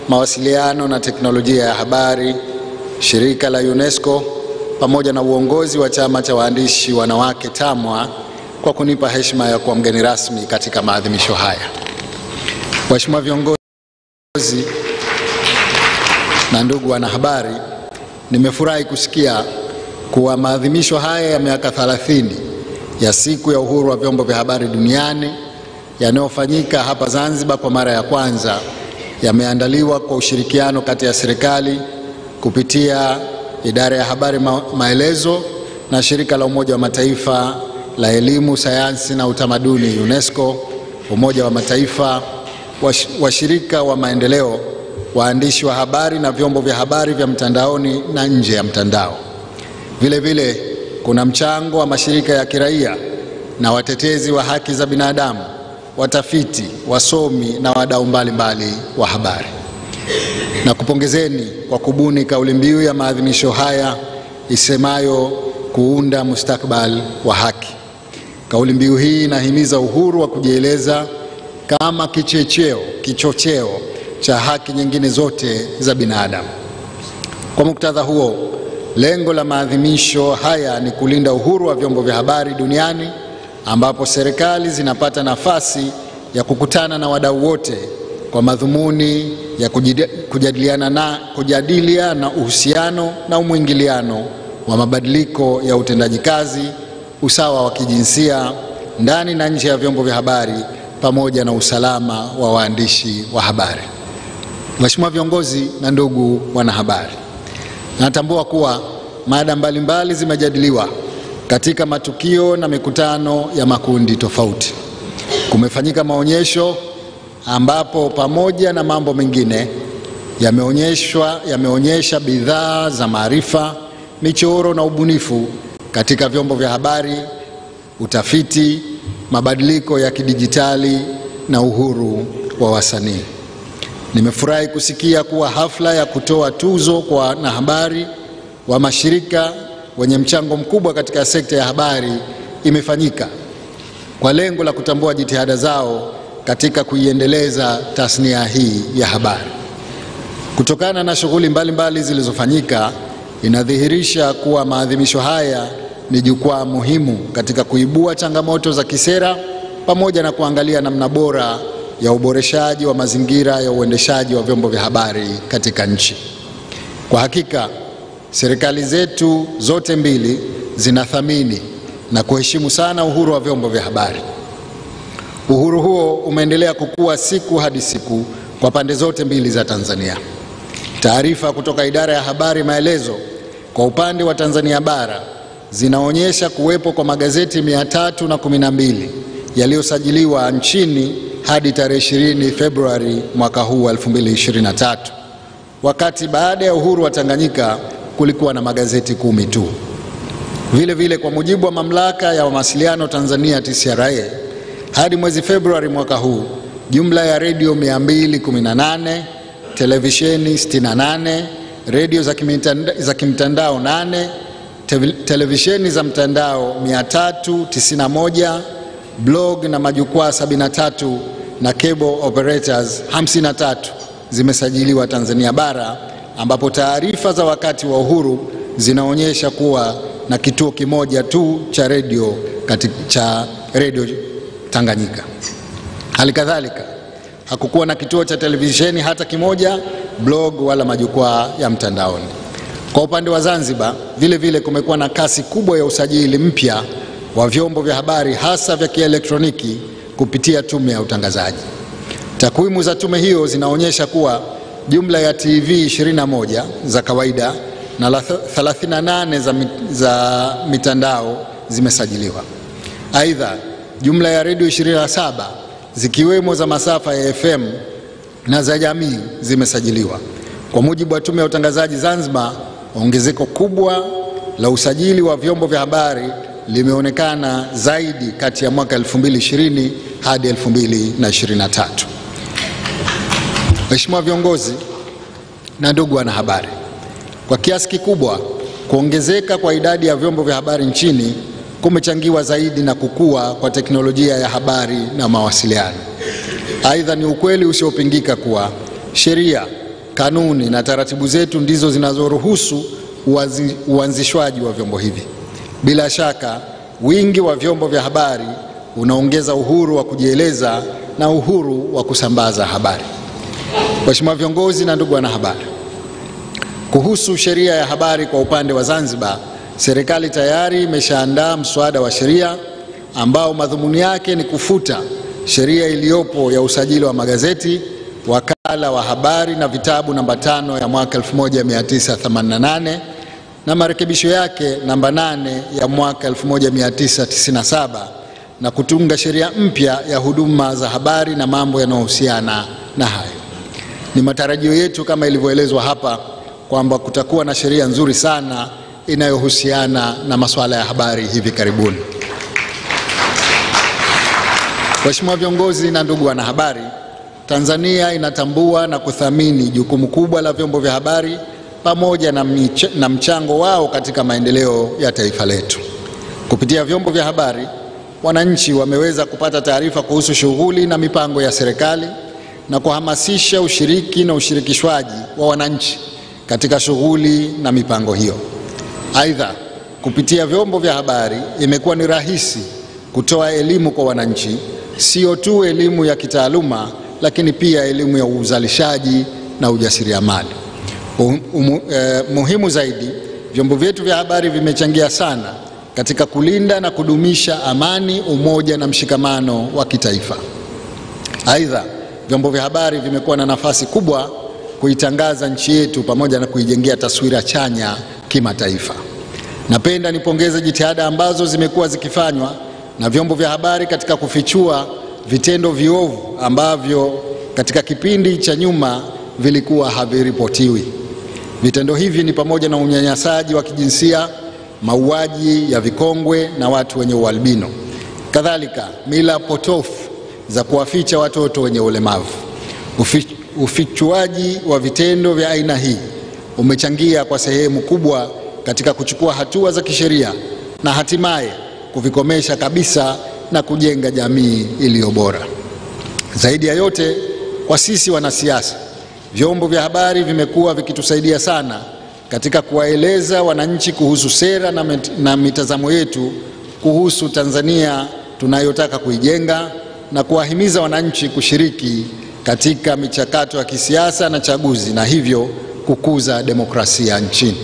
Mawasiliano na Teknolojia ya Habari, shirika la UNESCO pamoja na uongozi wa chama cha waandishi wanawake TAMWA kwa kunipa heshima ya kuwa mgeni rasmi katika maadhimisho haya. Waheshimiwa viongozi na ndugu wanahabari, nimefurahi kusikia kuwa maadhimisho haya ya miaka 30 ya siku ya uhuru wa vyombo vya habari duniani yanayofanyika hapa Zanzibar kwa mara ya kwanza yameandaliwa kwa ushirikiano kati ya serikali kupitia idara ya habari maelezo na shirika la Umoja wa Mataifa la elimu, sayansi na utamaduni UNESCO, Umoja wa Mataifa, washirika wa maendeleo, waandishi wa habari na vyombo vya habari vya mtandaoni na nje ya mtandao. Vile vile kuna mchango wa mashirika ya kiraia na watetezi wa haki za binadamu, watafiti, wasomi na wadau mbalimbali wa habari. Na kupongezeni kwa kubuni kauli mbiu ya maadhimisho haya isemayo kuunda mustakabali wa haki. Kauli mbiu hii inahimiza uhuru wa kujieleza kama kichocheo cha haki nyingine zote za binadamu. Kwa muktadha huo, lengo la maadhimisho haya ni kulinda uhuru wa vyombo vya habari duniani, ambapo serikali zinapata nafasi ya kukutana na wadau wote kwa madhumuni ya kujadiliana uhusiano na umwingiliano wa mabadiliko ya utendaji kazi, usawa wa kijinsia ndani na nje ya vyombo vya habari, pamoja na usalama wa waandishi wa habari. Mheshimiwa viongozi na ndugu wanahabari, natambua kuwa mada mbalimbali zimejadiliwa katika matukio na mikutano ya makundi tofauti. Kumefanyika maonyesho ambapo pamoja na mambo mengine yameonyesha bidhaa za maarifa, michoro na ubunifu katika vyombo vya habari, utafiti, mabadiliko ya kidijitali na uhuru wa wasanii. Nimefurahi kusikia kuwa hafla ya kutoa tuzo kwa wanahabari wa mashirika wenye mchango mkubwa katika sekta ya habari imefanyika kwa lengo la kutambua jitihada zao katika kuiendeleza tasnia hii ya habari. Kutokana na shughuli mbalimbali zilizofanyika, inadhihirisha kuwa maadhimisho haya ni jukwaa muhimu katika kuibua changamoto za kisera pamoja na kuangalia namna bora ya uboreshaji wa mazingira ya uendeshaji wa vyombo vya habari katika nchi. Kwa hakika, serikali zetu zote mbili zinathamini na kuheshimu sana uhuru wa vyombo vya habari. Uhuru huo umeendelea kukua siku hadi siku kwa pande zote mbili za Tanzania. Taarifa kutoka Idara ya Habari Maelezo kwa upande wa Tanzania bara zinaonyesha kuwepo kwa magazeti 312 yaliyosajiliwa nchini hadi tarehe 20 Februari mwaka huu 2023. Wakati baada ya uhuru wa Tanganyika kulikuwa na magazeti 10 tu. Vile vile, kwa mujibu wa Mamlaka ya Mawasiliano Tanzania TCRA, hadi mwezi Februari mwaka huu, jumla ya redio 218, televisheni 68, redio za kimtandao 8, televisheni za mtandao 391, blog na majukwaa 73 na cable operators 53 zimesajiliwa Tanzania bara, ambapo taarifa za wakati wa uhuru zinaonyesha kuwa na kituo kimoja tu cha redio Tanganyika. Halikadhalika, hakukuwa na kituo cha televisheni hata kimoja, blog wala majukwaa ya mtandaoni. Kwa upande wa Zanzibar, vile vile kumekuwa na kasi kubwa ya usajili mpya wa vyombo vya habari hasa vya kielektroniki kupitia Tume ya Utangazaji. Takwimu za tume hiyo zinaonyesha kuwa jumla ya TV 21 za kawaida na 38 za mitandao zimesajiliwa. Aidha, jumla ya redio 27 zikiwemo za masafa ya FM na za jamii zimesajiliwa. Kwa mujibu wa Tume ya Utangazaji Zanzibar, ongezeko kubwa la usajili wa vyombo vya habari limeonekana zaidi kati ya mwaka 2020 hadi 2023. Mheshimiwa viongozi na ndugu wanahabari, kwa kiasi kikubwa kuongezeka kwa idadi ya vyombo vya habari nchini kumechangiwa zaidi na kukua kwa teknolojia ya habari na mawasiliano. Aidha, ni ukweli usiopingika kuwa sheria, kanuni na taratibu zetu ndizo zinazoruhusu uanzishwaji wa vyombo hivi. Bila shaka, wingi wa vyombo vya habari unaongeza uhuru wa kujieleza na uhuru wa kusambaza habari. Mheshimiwa viongozi na ndugu wanahabari, kuhusu sheria ya habari kwa upande wa Zanzibar, serikali tayari imeshaandaa mswada wa sheria ambao madhumuni yake ni kufuta sheria iliyopo ya usajili wa magazeti, wakala wa habari na vitabu namba 5 ya mwaka 1988 na marekebisho yake namba 8 ya mwaka 1997 na kutunga sheria mpya ya huduma za habari na mambo yanayohusiana na hayo. Ni matarajio yetu kama ilivyoelezwa hapa kwamba kutakuwa na sheria nzuri sana inayohusiana na masuala ya habari hivi karibuni. Waheshimiwa viongozi na ndugu wanahabari, Tanzania inatambua na kuthamini jukumu kubwa la vyombo vya habari pamoja na mchango wao katika maendeleo ya taifa letu. Kupitia vyombo vya habari, wananchi wameweza kupata taarifa kuhusu shughuli na mipango ya serikali na kuhamasisha ushiriki na ushirikishwaji wa wananchi katika shughuli na mipango hiyo. Aidha, kupitia vyombo vya habari imekuwa ni rahisi kutoa elimu kwa wananchi, sio tu elimu ya kitaaluma, lakini pia elimu ya uzalishaji na ujasiriamali. Muhimu zaidi, vyombo vyetu vya habari vimechangia sana katika kulinda na kudumisha amani, umoja na mshikamano wa kitaifa. Aidha, vyombo vya habari vimekuwa na nafasi kubwa kuitangaza nchi yetu pamoja na kuijengea taswira chanya kimataifa. Napenda nipongeze jitihada ambazo zimekuwa zikifanywa na vyombo vya habari katika kufichua vitendo viovu ambavyo katika kipindi cha nyuma vilikuwa haviripotiwi. Vitendo hivi ni pamoja na unyanyasaji wa kijinsia, mauaji ya vikongwe na watu wenye ualbino. Kadhalika, mila potofu za kuwaficha watoto wenye ulemavu. Ufichuaji wa vitendo vya aina hii umechangia kwa sehemu kubwa katika kuchukua hatua za kisheria na hatimaye kuvikomesha kabisa na kujenga jamii iliyo bora. Zaidi ya yote, kwa sisi wanasiasa, vyombo vya habari vimekuwa vikitusaidia sana katika kuwaeleza wananchi kuhusu sera na mitazamo yetu kuhusu Tanzania tunayotaka kuijenga na kuwahimiza wananchi kushiriki katika michakato ya kisiasa na chaguzi na hivyo kukuza demokrasia nchini.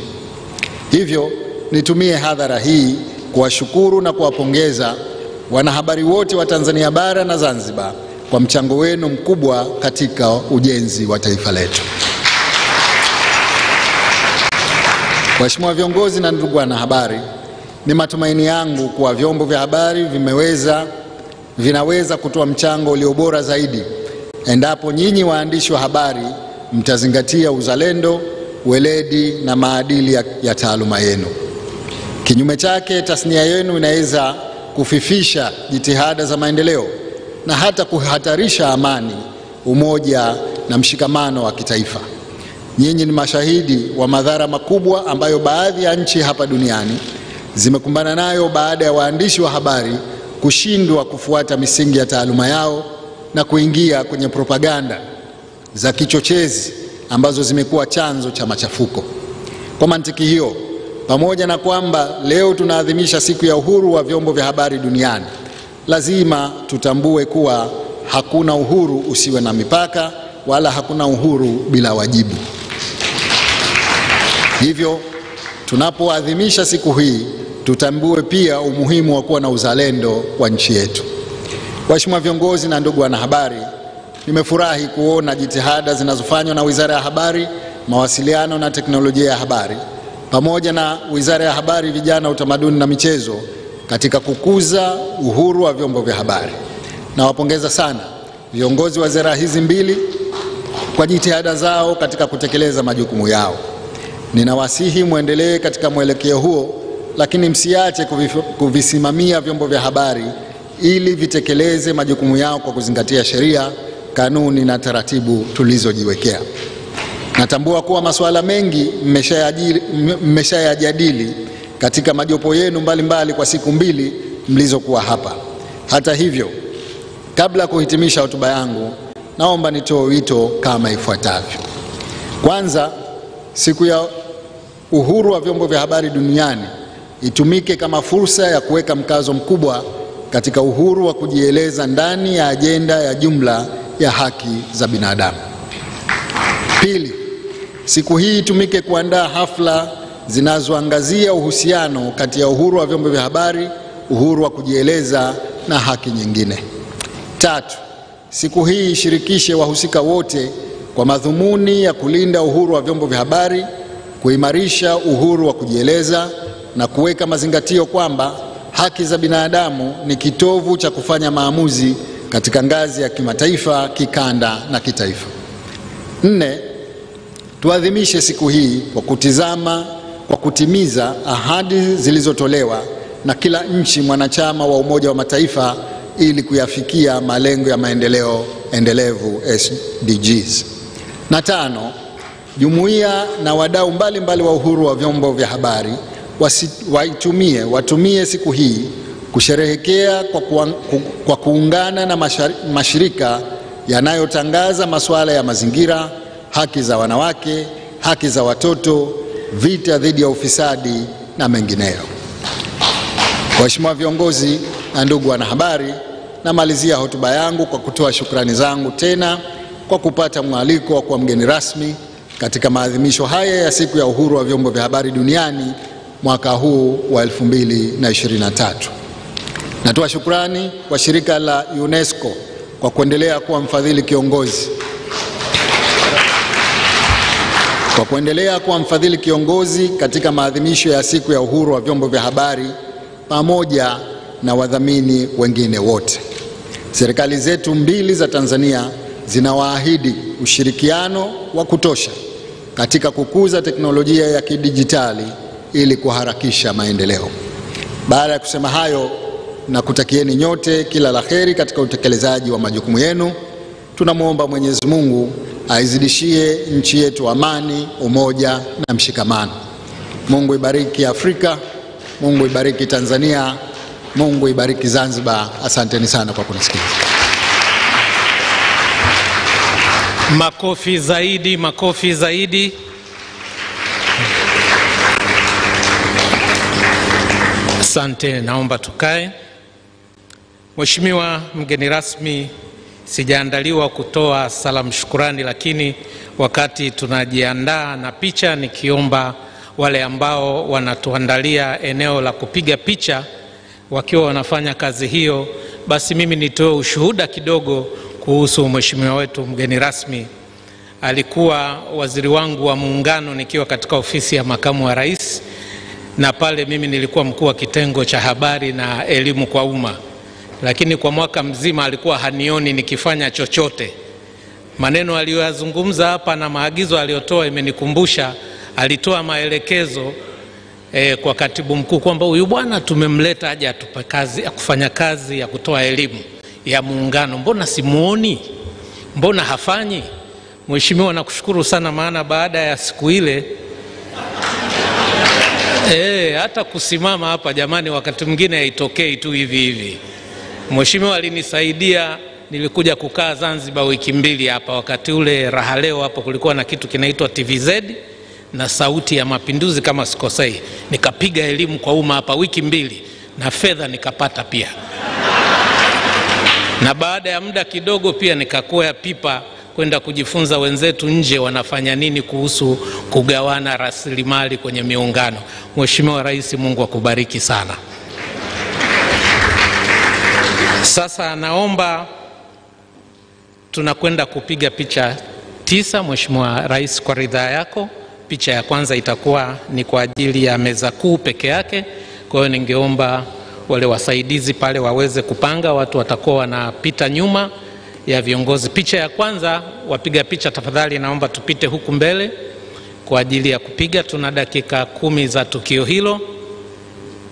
Hivyo nitumie hadhara hii kuwashukuru na kuwapongeza wanahabari wote wa Tanzania bara na Zanzibar kwa mchango wenu mkubwa katika ujenzi wa taifa letu. Waheshimiwa viongozi na ndugu wanahabari, ni matumaini yangu kuwa vyombo vya habari vinaweza kutoa mchango ulio bora zaidi endapo nyinyi waandishi wa habari mtazingatia uzalendo, weledi na maadili ya taaluma yenu. Kinyume chake, tasnia yenu inaweza kufifisha jitihada za maendeleo na hata kuhatarisha amani, umoja na mshikamano wa kitaifa. Nyinyi ni mashahidi wa madhara makubwa ambayo baadhi ya nchi hapa duniani zimekumbana nayo baada ya waandishi wa habari kushindwa kufuata misingi ya taaluma yao na kuingia kwenye propaganda za kichochezi ambazo zimekuwa chanzo cha machafuko. Kwa mantiki hiyo, pamoja na kwamba leo tunaadhimisha siku ya uhuru wa vyombo vya habari duniani, lazima tutambue kuwa hakuna uhuru usiwe na mipaka, wala hakuna uhuru bila wajibu. Hivyo, tunapoadhimisha siku hii, tutambue pia umuhimu wa kuwa na uzalendo wa nchi yetu. Waheshimiwa viongozi na ndugu wanahabari, nimefurahi kuona jitihada zinazofanywa na Wizara ya Habari, Mawasiliano na Teknolojia ya Habari pamoja na Wizara ya Habari, Vijana, Utamaduni na Michezo katika kukuza uhuru wa vyombo vya habari. Nawapongeza sana viongozi wa wizara hizi mbili kwa jitihada zao katika kutekeleza majukumu yao. Ninawasihi muendelee katika mwelekeo huo, lakini msiache kuvisimamia vyombo vya habari ili vitekeleze majukumu yao kwa kuzingatia sheria, kanuni na taratibu tulizojiwekea. Natambua kuwa masuala mengi mmeshayajadili katika majopo yenu mbalimbali kwa siku mbili mlizokuwa hapa. Hata hivyo, kabla ya kuhitimisha hotuba yangu, naomba nitoe wito kama ifuatavyo. Kwanza, siku ya uhuru wa vyombo vya habari duniani itumike kama fursa ya kuweka mkazo mkubwa katika uhuru wa kujieleza ndani ya ajenda ya jumla ya haki za binadamu. Pili, siku hii itumike kuandaa hafla zinazoangazia uhusiano kati ya uhuru wa vyombo vya habari, uhuru wa kujieleza na haki nyingine. Tatu, siku hii ishirikishe wahusika wote kwa madhumuni ya kulinda uhuru wa vyombo vya habari, kuimarisha uhuru wa kujieleza na kuweka mazingatio kwamba haki za binadamu ni kitovu cha kufanya maamuzi katika ngazi ya kimataifa, kikanda na kitaifa. Nne, tuadhimishe siku hii kwa kutimiza ahadi zilizotolewa na kila nchi mwanachama wa Umoja wa Mataifa ili kuyafikia malengo ya maendeleo endelevu SDGs. Na 5, jumuiya na wadau mbalimbali wa uhuru wa vyombo vya habari watumie siku hii kusherehekea kwa kuungana na mashirika yanayotangaza masuala ya mazingira, haki za wanawake, haki za watoto, vita dhidi ya ufisadi na mengineyo. Waheshimiwa viongozi na ndugu wanahabari, namalizia hotuba yangu kwa kutoa shukrani zangu tena kwa kupata mwaliko wa kuwa mgeni rasmi katika maadhimisho haya ya siku ya uhuru wa vyombo vya habari duniani mwaka huu wa 2023. Natoa shukrani kwa shirika la UNESCO kwa kuendelea kuwa mfadhili kiongozi katika maadhimisho ya siku ya uhuru wa vyombo vya habari pamoja na wadhamini wengine wote. Serikali zetu mbili za Tanzania zinawaahidi ushirikiano wa kutosha katika kukuza teknolojia ya kidijitali ili kuharakisha maendeleo. Baada ya kusema hayo, na kutakieni nyote kila la heri katika utekelezaji wa majukumu yenu. Tunamwomba Mwenyezi Mungu aizidishie nchi yetu amani, umoja na mshikamano. Mungu ibariki Afrika, Mungu ibariki Tanzania, Mungu ibariki Zanzibar. Asanteni sana kwa kunisikiliza. Makofi zaidi, makofi zaidi. Asante, naomba tukae. Mheshimiwa mgeni rasmi, sijaandaliwa kutoa salamu shukurani, lakini wakati tunajiandaa na picha, nikiomba wale ambao wanatuandalia eneo la kupiga picha wakiwa wanafanya kazi hiyo, basi mimi nitoe ushuhuda kidogo kuhusu mheshimiwa wetu mgeni rasmi. Alikuwa waziri wangu wa muungano nikiwa katika ofisi ya makamu wa rais, na pale mimi nilikuwa mkuu wa kitengo cha habari na elimu kwa umma. Lakini kwa mwaka mzima alikuwa hanioni nikifanya chochote. Maneno aliyoyazungumza hapa na maagizo aliyotoa imenikumbusha, alitoa maelekezo kwa katibu mkuu kwamba huyu bwana tumemleta aje atupe kazi ya kufanya kazi ya kutoa elimu ya muungano, mbona simuoni, mbona hafanyi? Mheshimiwa, nakushukuru sana, maana baada ya siku ile hata kusimama hapa jamani wakati mwingine haitokei tu hivi hivi. Mheshimiwa alinisaidia, nilikuja kukaa Zanzibar wiki 2 hapa. Wakati ule Raha Leo hapo kulikuwa na kitu kinaitwa TVZ na Sauti ya Mapinduzi kama sikosei. Nikapiga elimu kwa umma hapa wiki 2 na fedha nikapata pia. Na baada ya muda kidogo pia nikakwea pipa kwenda kujifunza wenzetu nje wanafanya nini kuhusu kugawana rasilimali kwenye miungano. Mheshimiwa Rais, Mungu akubariki sana. Sasa naomba tunakwenda kupiga picha 9, Mheshimiwa Rais, kwa ridhaa yako. Picha ya kwanza itakuwa ni kwa ajili ya meza kuu peke yake. Kwa hiyo ningeomba wale wasaidizi pale waweze kupanga, watu watakuwa wanapita nyuma ya viongozi. Picha ya kwanza, wapiga picha tafadhali naomba tupite huku mbele kwa ajili ya kupiga. Tuna dakika 10 za tukio hilo.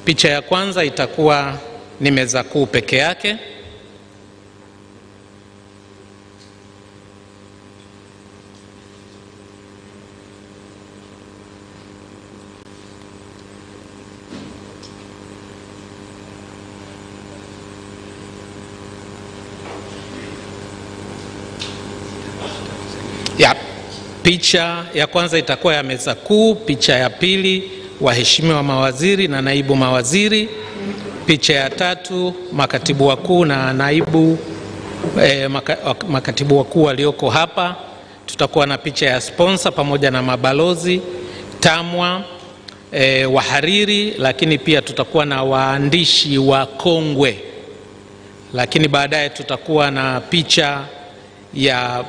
Picha ya kwanza itakuwa ni meza kuu peke yake. Picha ya kwanza itakuwa ya meza kuu. Picha ya pili, waheshimiwa mawaziri na naibu mawaziri. Picha ya tatu, makatibu wakuu na naibu makatibu wakuu walioko hapa. Tutakuwa na picha ya sponsor pamoja na mabalozi, TAMWA, wahariri, lakini pia tutakuwa na waandishi wa kongwe. Lakini baadaye tutakuwa na picha ya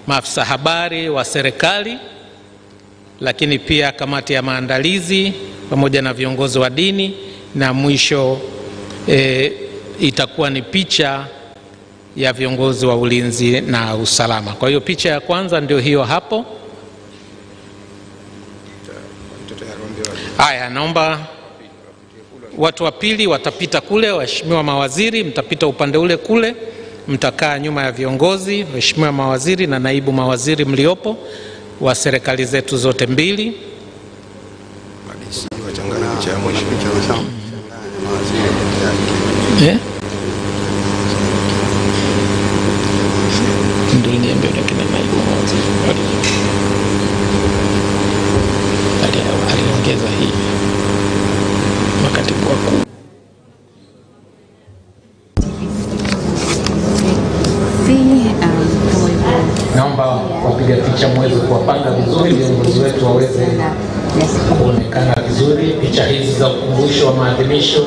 maafisa habari wa serikali, lakini pia kamati ya maandalizi pamoja na viongozi wa dini, na mwisho itakuwa ni picha ya viongozi wa ulinzi na usalama. Kwa hiyo picha ya kwanza ndio hiyo hapo. Haya, naomba Watu wa pili watapita kule, waheshimiwa mawaziri mtapita upande ule kule, mtakaa nyuma ya viongozi, waheshimiwa mawaziri na naibu mawaziri mliopo wa serikali zetu zote mbili. Aliongeza hii makatibu wakuu. Naomba wapiga picha mweze kuwapanga vizuri, viongozi wetu waweze kuonekana vizuri. Picha hizi za ukumbusho wa maadhimisho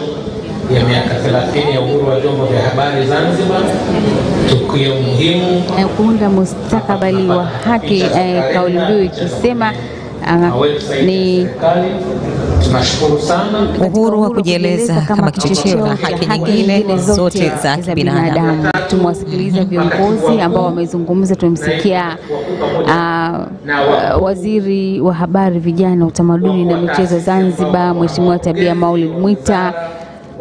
ya miaka 30 ya uhuru wa vyombo vya habari Zanzibar, tukio muhimu kuunda mustakabali wa haki, kauli mbiu ikisema ni tunashukuru sana uhuru wa kujieleza kama kichocheo na haki nyingine zote za kibinadamu. Tumewasikiliza viongozi ambao wamezungumza. Tumemsikia waziri wa habari, vijana, utamaduni na michezo Zanzibar, Mheshimiwa Tabia Maulid Mwita.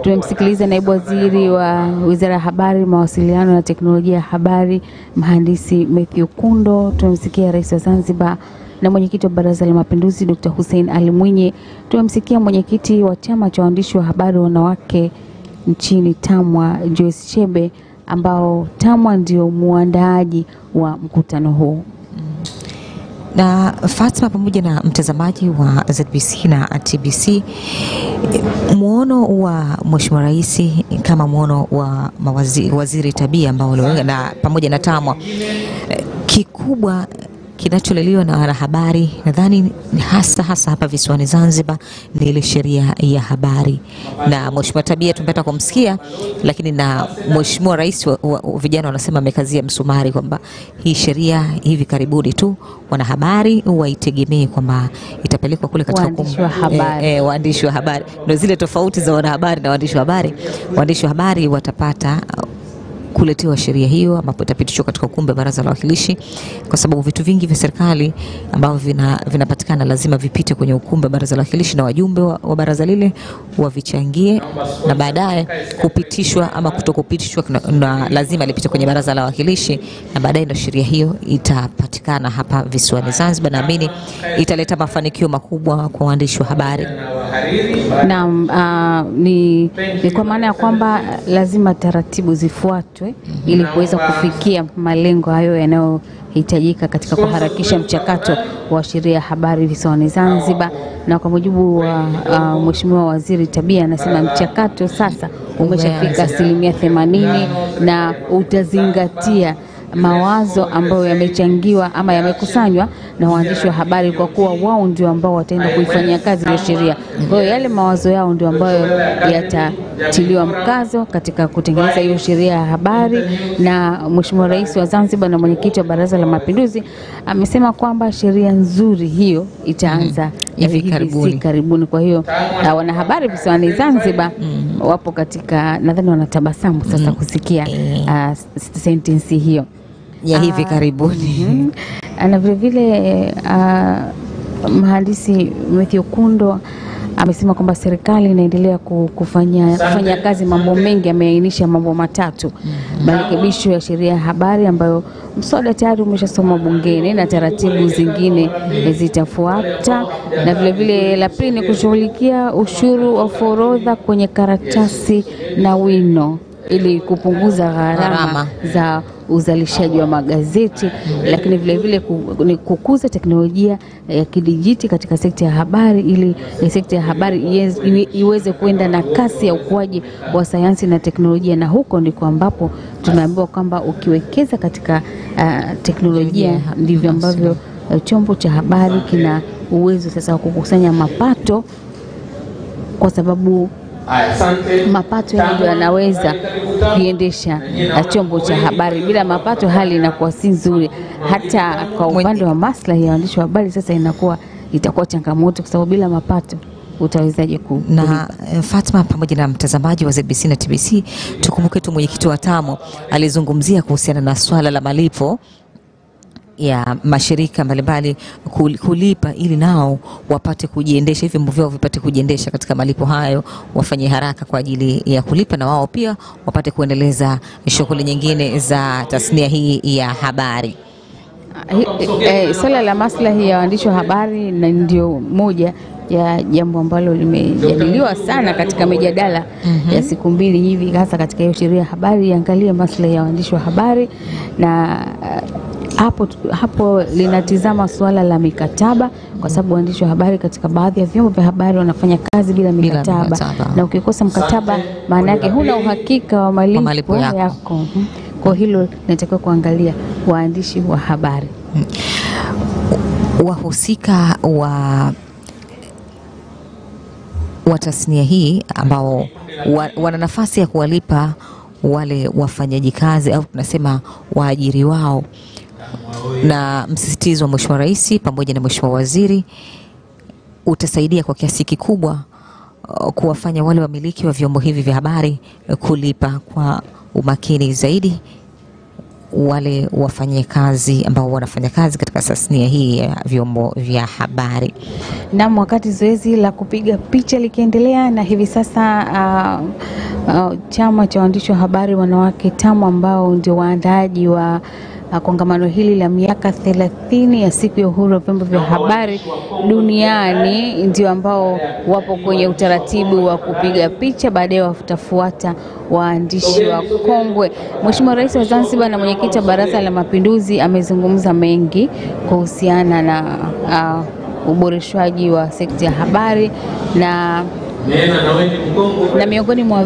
Tumemsikiliza naibu waziri wa Wizara ya Habari, Mawasiliano na Teknolojia ya Habari, Mhandisi Matthew Kundo. Tumemsikia Rais wa Zanzibar na mwenyekiti wa Baraza la Mapinduzi Dr. Hussein Ali Mwinyi. Tumemsikia mwenyekiti wa chama cha waandishi wa habari wanawake nchini TAMWA Joyce Chebe, ambao TAMWA ndio muandaaji wa mkutano huu. Na Fatma, pamoja na mtazamaji wa ZBC na TBC, muono wa Mheshimiwa Rais kama muono wa waziri Tabia ambao na pamoja na TAMWA, kikubwa kinacholeliwa na wanahabari nadhani hasa hapa visiwani Zanzibar ni ile sheria ya habari. Na Mheshimiwa Tabia tumepata kumsikia, lakini na Mheshimiwa Rais wa vijana wanasema amekazia msumari kwamba hii sheria hivi karibuni tu wanahabari waitegemee kwamba itapelekwa kule katika waandishi wa habari. Ndio zile tofauti za wanahabari na waandishi wa habari. Waandishi wa habari watapata kuletewa sheria hiyo ambapo itapitishwa katika ukumbi wa Baraza la Wawakilishi, kwa sababu vitu vingi vya serikali ambavyo vinapatikana lazima vipite kwenye ukumbi wa Baraza la Wawakilishi na wajumbe wa baraza lile wavichangie, na baadaye kupitishwa ama kutokupitishwa na lazima lipite kwenye Baraza la Wawakilishi, na baadaye ndio sheria hiyo itapatikana hapa visiwani Zanzibar. Naamini italeta mafanikio makubwa kwa waandishi wa habari. Naam, ni kwa maana ya kwamba lazima taratibu zifuatwe ili kuweza kufikia malengo hayo yanayohitajika katika kuharakisha mchakato wa sheria ya habari visiwani Zanzibar. Na kwa mujibu wa Mheshimiwa Waziri Tabia, anasema mchakato sasa umeshafika 80% na utazingatia mawazo ambayo yamechangiwa ama yamekusanywa na waandishi wa habari, kwa kuwa wao ndio ambao wataenda kuifanyia kazi hiyo sheria. Kwa hiyo yale mawazo yao ndio ambayo yatatiliwa mkazo katika kutengeneza hiyo sheria ya habari. Na Mheshimiwa Rais wa Zanzibar na mwenyekiti wa Baraza la Mapinduzi amesema kwamba sheria nzuri hiyo itaanza hivi karibuni. Kwa hiyo wanahabari visiwani Zanzibar wapo katika, nadhani wanatabasamu sasa kusikia sentence hiyo ya hivi karibuni. Na vile vile Mhandisi Matthew Kundo amesema kwamba serikali inaendelea kufanya kazi mambo mengi. Ameainisha mambo matatu: marekebisho ya sheria ya habari ambayo mswada tayari umeshasoma bungeni na taratibu zingine zitafuata, na vile vile la pili ni kushughulikia ushuru wa forodha kwenye karatasi na wino ili kupunguza gharama za uzalishaji wa magazeti, lakini vile vile ni kukuza teknolojia ya kidijiti katika sekta ya habari ili sekta ya habari iweze kwenda na kasi ya ukuaji wa sayansi na teknolojia. Na huko ndiko ambapo tumeambiwa kwamba ukiwekeza katika teknolojia ndivyo ambavyo chombo cha habari kina uwezo sasa wa kukusanya mapato, kwa sababu mapato ndio yanaweza kuendesha chombo cha habari. Bila mapato hali inakuwa si nzuri, hata kwa upande wa maslahi ya waandishi wa habari sasa itakuwa changamoto, kwa sababu bila mapato utawezaje na Fatma pamoja na mtazamaji wa ZBC na TBC, tukumbuke tu mwenyekiti wa TAMWA alizungumzia kuhusiana na swala la malipo ya mashirika mbalimbali kulipa ili nao wapate kujiendesha, hivi vyombo vyao vipate kujiendesha katika malipo hayo, wafanye haraka kwa ajili ya kulipa na wao pia wapate kuendeleza shughuli nyingine za tasnia hii ya habari. Swala la maslahi ya waandishi wa habari na ndio moja ya jambo ambalo limejadiliwa sana katika mijadala ya siku mbili hivi, hasa katika hiyo sheria ya habari, iangalie maslahi ya waandishi wa habari, na hapo linatizama suala la mikataba, kwa sababu waandishi wa habari katika baadhi ya vyombo vya habari wanafanya kazi bila mikataba, na ukikosa mkataba maana yake huna uhakika wa malipo yako. Kwa hilo natakiwa kuangalia waandishi wa habari. Wahusika wa tasnia hii ambao wana nafasi ya kuwalipa wale wafanyaji kazi au tunasema waajiri wao, na msisitizo wa Mheshimiwa Rais pamoja na Mheshimiwa Waziri utasaidia kwa kiasi kikubwa kuwafanya wale wamiliki wa vyombo hivi vya habari kulipa kwa umakini zaidi wale wafanyakazi ambao wanafanya kazi katika tasnia hii ya vyombo vya habari. Na wakati zoezi la kupiga picha likiendelea, na hivi sasa chama cha waandishi wa habari wanawake TAMU ambao ndio waandaaji wa kongamano hili la miaka 30 ya siku ya uhuru wa vyombo vya habari duniani ndio ambao wapo kwenye utaratibu wa kupiga picha. Baadaye watafuata waandishi wa kongwe. Mheshimiwa Rais wa Zanzibar na mwenyekiti wa Baraza la Mapinduzi amezungumza mengi kuhusiana na uboreshwaji wa sekta ya habari, na miongoni mwa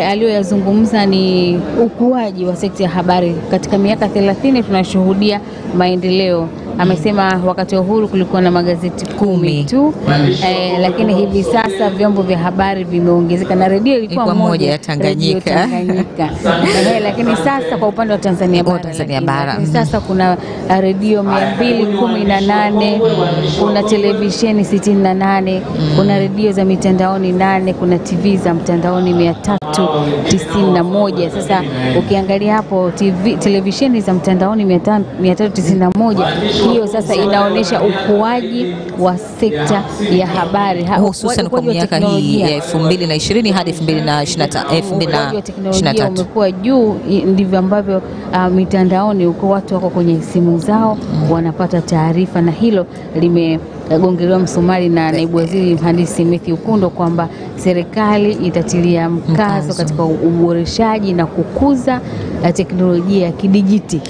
aliyoyazungumza ni ukuaji wa sekta ya habari. Katika miaka 30 tunashuhudia maendeleo. Amesema wakati wa uhuru kulikuwa na magazeti 10 tu, lakini hivi sasa vyombo vya habari vimeongezeka, na redio ilikuwa moja ya Tanganyika. Lakini sasa kwa upande wa Tanzania bara, sasa kuna redio 218, kuna televisheni 68, kuna redio za mitandaoni 8, kuna TV za mtandaoni 391. Sasa ukiangalia hapo televisheni za mtandaoni 391, hiyo sasa inaonesha ukuaji wa sekta ya habari, hususan kwa miaka hii ya 2020 hadi 2023 umekuwa juu. Ndivyo ambavyo mitandaoni uko watu wako kwenye simu zao wanapata taarifa, na hilo limegongelewa msumari na naibu waziri mhandisi Matthew Kundo kwamba serikali itatilia mkazo katika uboreshaji na kukuza teknolojia ya kidijiti,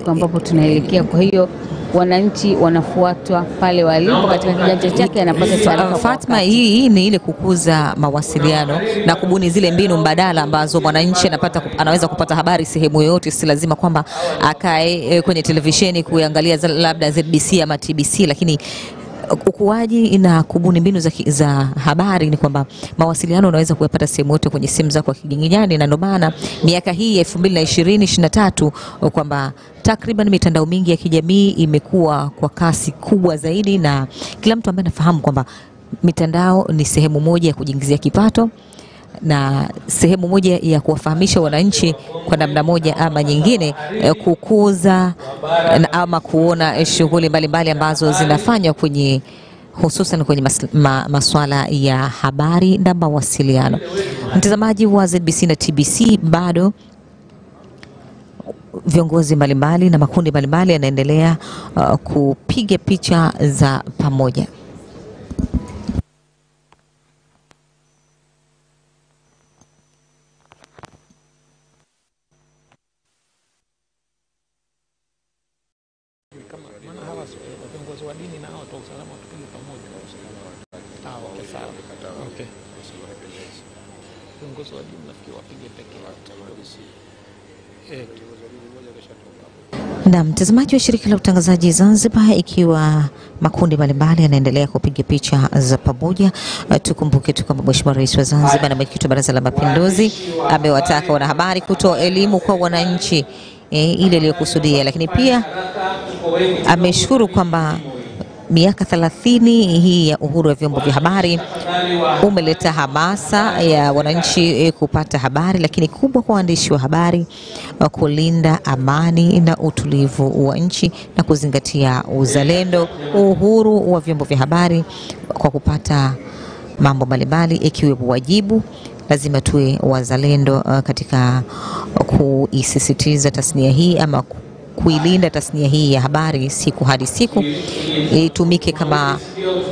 ambapo tunaelekea. Kwa hiyo wananchi wanafuatwa pale walipo, katika kiganja chake anapata taarifa. Fatma, hii ni ile kukuza mawasiliano na kubuni zile mbinu mbadala ambazo mwananchi anaweza kupata habari sehemu yoyote, si lazima kwamba akae kwenye televisheni kuangalia labda ZBC ama TBC, lakini ukuaji na kubuni mbinu za habari ni kwamba mawasiliano unaweza kuyapata sehemu yote kwenye simu zako kiganjani, na ndio maana miaka hii ya 2023 kwamba takriban mitandao mingi ya kijamii imekuwa kwa kasi kubwa zaidi, na kila mtu ambaye anafahamu kwamba mitandao ni sehemu moja ya kujiingizia kipato na sehemu moja ya kuwafahamisha wananchi kwa namna moja ama nyingine, kukuza ama kuona shughuli mbalimbali ambazo zinafanywa hususan kwenye masuala ya habari na mawasiliano. Mtazamaji wa ZBC na TBC, bado viongozi mbalimbali na makundi mbalimbali yanaendelea kupiga picha za pamoja. Na mtazamaji wa shirika la utangazaji Zanzibar, ikiwa makundi mbalimbali yanaendelea kupiga picha za pamoja, tukumbuke tu kwamba Mheshimiwa Rais wa Zanzibar na mwenyekiti wa Baraza la Mapinduzi amewataka wanahabari kutoa elimu kwa wananchi ile iliyokusudia, lakini pia ameshukuru kwamba miaka 30 hii ya uhuru wa vyombo vya habari umeleta hamasa ya wananchi kupata habari, lakini kubwa kwa waandishi wa habari kulinda amani na utulivu wa nchi na kuzingatia uzalendo, uhuru wa vyombo vya habari kwa kupata mambo mbalimbali ikiwepo wajibu. Lazima tuwe wazalendo katika kuisisitiza tasnia hii ama kuilinda tasnia hii ya habari siku hadi siku, itumike kama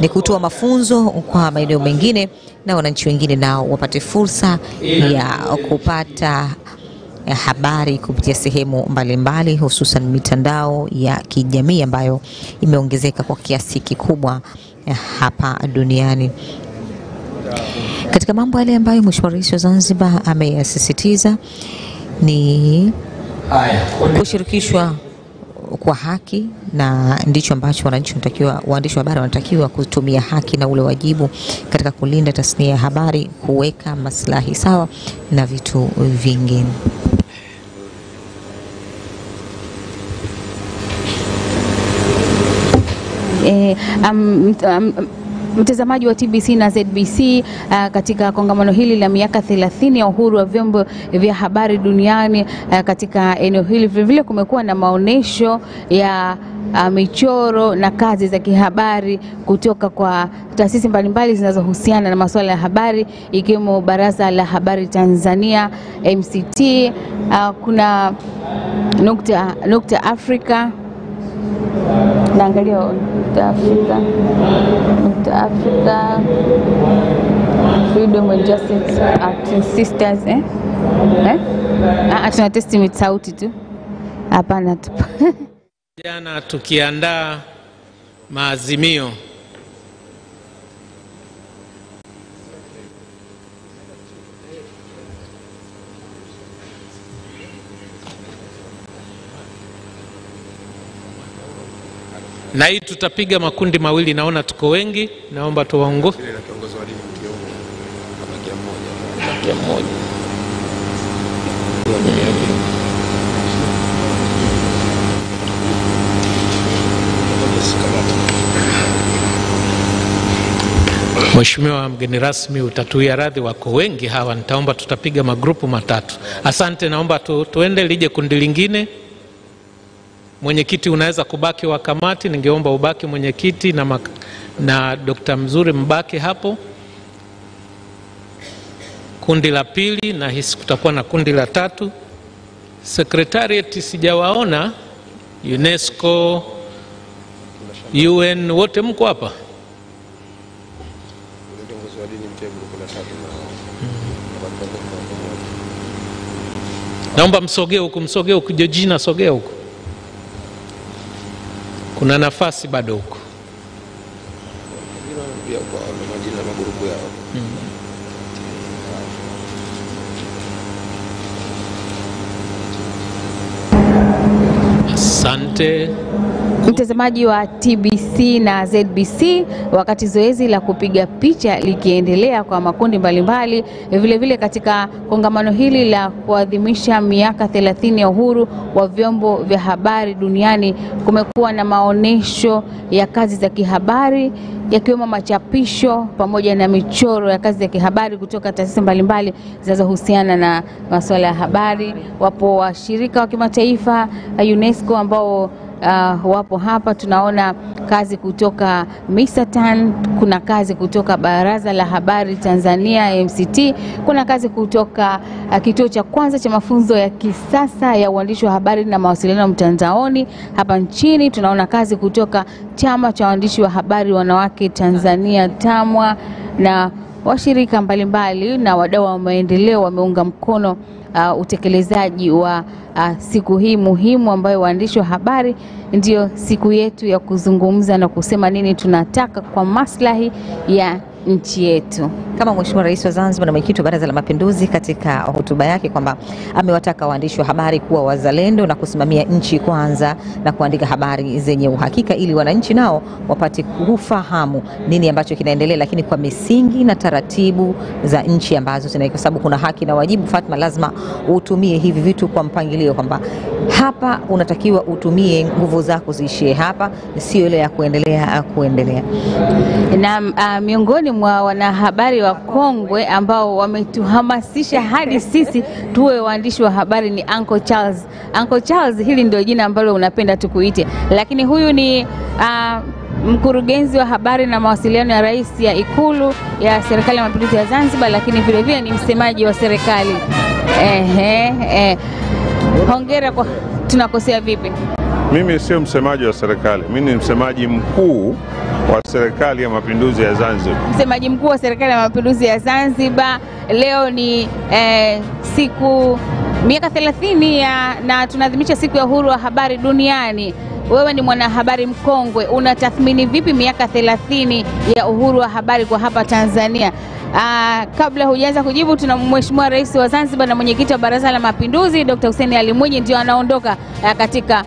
ni kutoa mafunzo kwa maeneo mengine na wananchi wengine nao wapate fursa ya kupata habari kupitia sehemu mbalimbali, hususan mitandao ya kijamii ambayo imeongezeka kwa kiasi kikubwa hapa duniani. Katika mambo yale ambayo Mheshimiwa Rais wa Zanzibar ameyasisitiza ni kushirikishwa kwa haki, na ndicho ambacho wananchi wanatakiwa, waandishi wa habari wanatakiwa kutumia haki na ule wajibu katika kulinda tasnia ya habari, kuweka maslahi sawa na vitu vingine. Mtazamaji wa TBC na ZBC, katika kongamano hili la miaka 30 ya uhuru wa vyombo vya habari duniani, katika eneo hili vile kumekuwa na maonesho ya michoro na kazi za kihabari kutoka kwa taasisi mbalimbali zinazohusiana na masuala ya habari, ikiwemo Baraza la Habari Tanzania MCT, kuna Nukta Afrika, naangalia Nukta Afrika, Freedom and Justice Art Sisters, tuna testimony sauti tu, hapana tu. Jana tukiandaa maazimio na hii tutapiga makundi mawili, naona tuko wengi, naomba tuwaongoze. Mheshimiwa mgeni rasmi, utatuia radhi, wako wengi hawa, nitaomba tutapiga magrupu matatu. Asante, naomba tuende lije kundi lingine. Mwenyekiti unaweza kubaki wa kamati, ningeomba ubaki mwenyekiti na Dr. Mzuri mbaki hapo. Kundi la pili, na hisi kutakuwa na kundi la tatu. Secretariat sijawaona, UNESCO, UN, wote mko hapa? Naomba msogee huku, Georgina sogea huku. Kuna nafasi bado huko. Asante. Mtazamaji wa TBC na ZBC, wakati zoezi la kupiga picha likiendelea kwa makundi mbalimbali, vile katika kongamano hili la kuadhimisha miaka 30 ya uhuru wa vyombo vya habari duniani, kumekuwa na maonesho ya kazi za kihabari, yakiwemo machapisho pamoja na michoro ya kazi za kihabari kutoka taasisi mbalimbali zinazohusiana na masuala ya habari. Wapo washirika wa kimataifa UNESCO ambao wapo hapa. Tunaona kazi kutoka Misatan, kuna kazi kutoka Baraza la Habari Tanzania MCT, kuna kazi kutoka kituo cha kwanza cha mafunzo ya kisasa ya uandishi wa habari na mawasiliano mtandaoni hapa nchini. Tunaona kazi kutoka Chama cha Waandishi wa Habari Wanawake Tanzania TAMWA, na washirika mbalimbali na wadau wa maendeleo wameunga mkono utekelezaji wa siku hii muhimu, ambayo waandishi wa habari ndio siku yetu ya kuzungumza na kusema nini tunataka kwa maslahi ya nchi yetu. Kama Mheshimiwa Rais wa Zanzibar na Mwenyekiti wa Baraza la Mapinduzi katika hotuba yake kwamba amewataka waandishi wa habari kuwa wazalendo na kusimamia nchi kwanza na kuandika habari zenye uhakika ili wananchi nao wapate kufahamu nini ambacho kinaendelea, lakini kwa misingi na taratibu za nchi ambazo kwa sababu kuna haki na wajibu. Fatma, lazima utumie hivi vitu kwa mpangilio, kwamba hapa unatakiwa utumie nguvu zako ziishie hapa, sio ile ya kuendelea. Na miongoni mwa wanahabari wa kongwe ambao wametuhamasisha hadi sisi tuwe waandishi wa habari ni Uncle Charles. Uncle Charles, hili ndio jina ambalo unapenda tukuite, lakini huyu ni mkurugenzi wa habari na mawasiliano ya Rais ya Ikulu ya Serikali ya Mapinduzi ya Zanzibar, lakini vile vile ni msemaji wa serikali. Hongera kwa tunakosea vipi? Mimi sio msemaji wa serikali, mimi ni msemaji mkuu wa Serikali ya Mapinduzi ya Zanzibar. Msemaji mkuu wa Serikali ya Mapinduzi ya Zanzibar. Leo ni siku miaka 30 na tunaadhimisha siku ya uhuru wa habari duniani. Wewe ni mwanahabari mkongwe, unatathmini vipi miaka 30 ya uhuru wa habari kwa hapa Tanzania? Kabla hujaanza kujibu, tuna Mheshimiwa Rais wa Zanzibar na Mwenyekiti wa Baraza la Mapinduzi Dr. Hussein Ali Mwinyi ndio anaondoka katika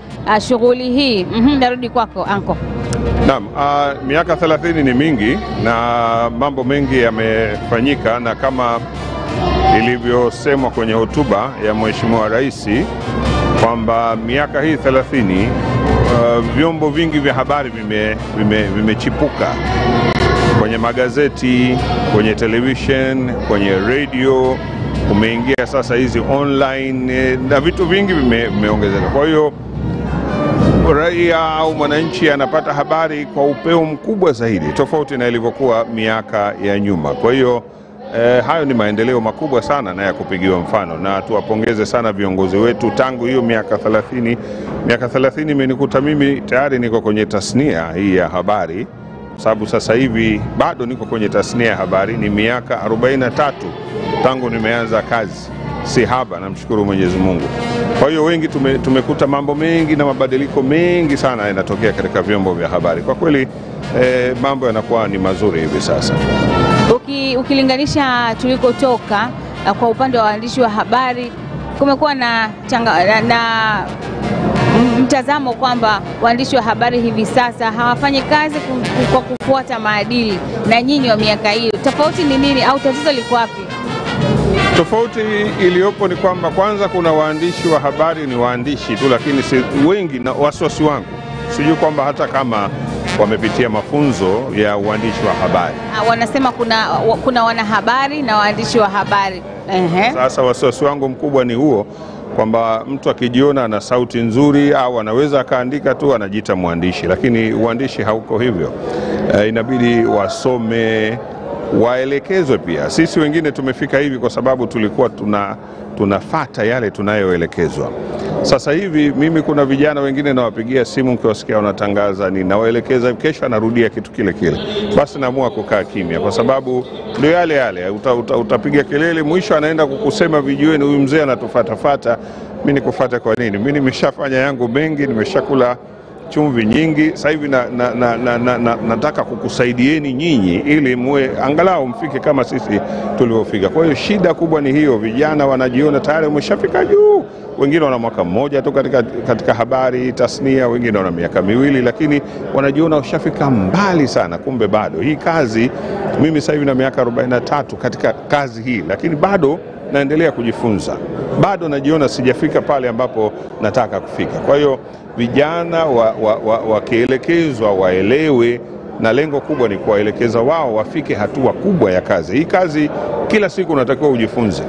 shughuli hii. Narudi kwako Anko. Naam, miaka 30 ni mingi na mambo mengi yamefanyika, na kama ilivyosemwa kwenye hotuba ya Mheshimiwa Rais kwamba miaka hii 30 vyombo vingi vya habari vimechipuka kwenye magazeti, kwenye television, kwenye radio, umeingia sasa hizi online na vitu vingi vimeongezeka. Kwa hiyo raia au mwananchi anapata habari kwa upeo mkubwa zaidi tofauti na ilivyokuwa miaka ya nyuma. Kwa hiyo hayo ni maendeleo makubwa sana na ya kupigiwa mfano, na tuwapongeze sana viongozi wetu. Tangu hiyo miaka 30 imenikuta mimi tayari niko kwenye tasnia hii ya habari, sababu sasa hivi bado niko kwenye tasnia ya habari. Ni miaka 43 tangu nimeanza kazi, si haba, namshukuru Mwenyezi Mungu. Kwa hiyo wengi tumekuta mambo mengi na mabadiliko mengi sana yanatokea katika vyombo vya habari. Kwa kweli mambo yanakuwa ni mazuri hivi sasa. Ukilinganisha tulikotoka kwa upande wa waandishi wa habari, kumekuwa na mtazamo kwamba waandishi wa habari hivi sasa hawafanyi kazi kwa kufuata maadili, na nyinyi wa miaka hiyo, tofauti ni nini au tatizo liko wapi? Tofauti iliyopo ni kwamba kwanza kuna waandishi wa habari ni waandishi tu, lakini wengi na wasiwasi wangu sijui kwamba hata kama wamepitia mafunzo ya uandishi wa habari. Wanasema kuna wanahabari na waandishi wa habari. Sasa wasiwasi wangu mkubwa ni huo, kwamba mtu akijiona ana sauti nzuri au anaweza akaandika tu anajiita mwandishi, lakini uandishi hauko hivyo. Inabidi wasome, waelekezwe pia. Sisi wengine tumefika hivi kwa sababu tulikuwa tunafata yale tunayoelekezwa. Sasa hivi mimi kuna vijana wengine nawapigia simu, nikiwasikia wanatangaza ninawaelekeza, kesho anarudia kitu kile kile. Basi naamua kukaa kimya, kwa sababu ndio yale utapiga kelele, mwisho anaenda kukusema vijiweni, huyu mzee anatufatafata. Mimi nikufuate kwa nini? Mimi nimeshafanya yangu mengi, nimeshakula chumvi nyingi. Sasa hivi nataka kukusaidieni nyinyi ili muwe angalau mfike kama sisi tulivyofika. Kwa hiyo shida kubwa ni hiyo, vijana wanajiona tayari wameshafika juu. Wengine wana mwaka mmoja tu katika habari tasnia, wengine wana miaka 2, lakini wanajiona washafika mbali sana. Kumbe bado hii kazi, mimi sasa hivi na miaka 43 katika kazi hii, lakini bado naendelea kujifunza, bado najiona sijafika pale ambapo nataka kufika. Kwa hiyo vijana wakielekezwa waelewe, na lengo kubwa ni kuwaelekeza wao wafike hatua kubwa ya kazi hii. Kazi kila siku unatakiwa ujifunze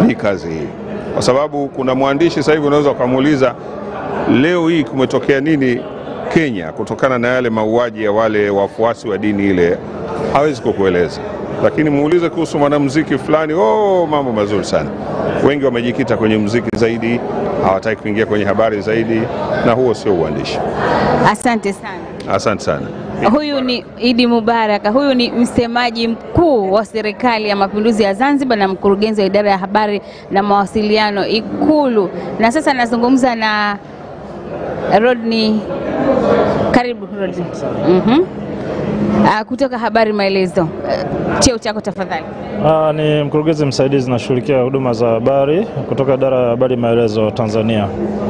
hii kazi hii, kwa sababu kuna mwandishi sasa hivi unaweza kumuuliza leo hii kumetokea nini Kenya kutokana na yale mauaji ya wale wafuasi wa dini ile, hawezi kukueleza. Lakini muulize kuhusu mwanamuziki fulani, mambo mazuri sana. Wengi wamejikita kwenye muziki zaidi, hawataki kuingia kwenye habari zaidi, na huo sio uandishi. Asante sana. Asante sana. Huyu ni Idi Mubaraka, huyu ni msemaji mkuu wa Serikali ya Mapinduzi ya Zanzibar na mkurugenzi wa idara ya habari na mawasiliano Ikulu. Na sasa nazungumza na Rodney. Karibu Rodney. Kutoka Habari Maelezo, cheo chako tafadhali? Ni mkurugenzi msaidizi nashughulikia huduma za habari kutoka idara ya Habari Maelezo Tanzania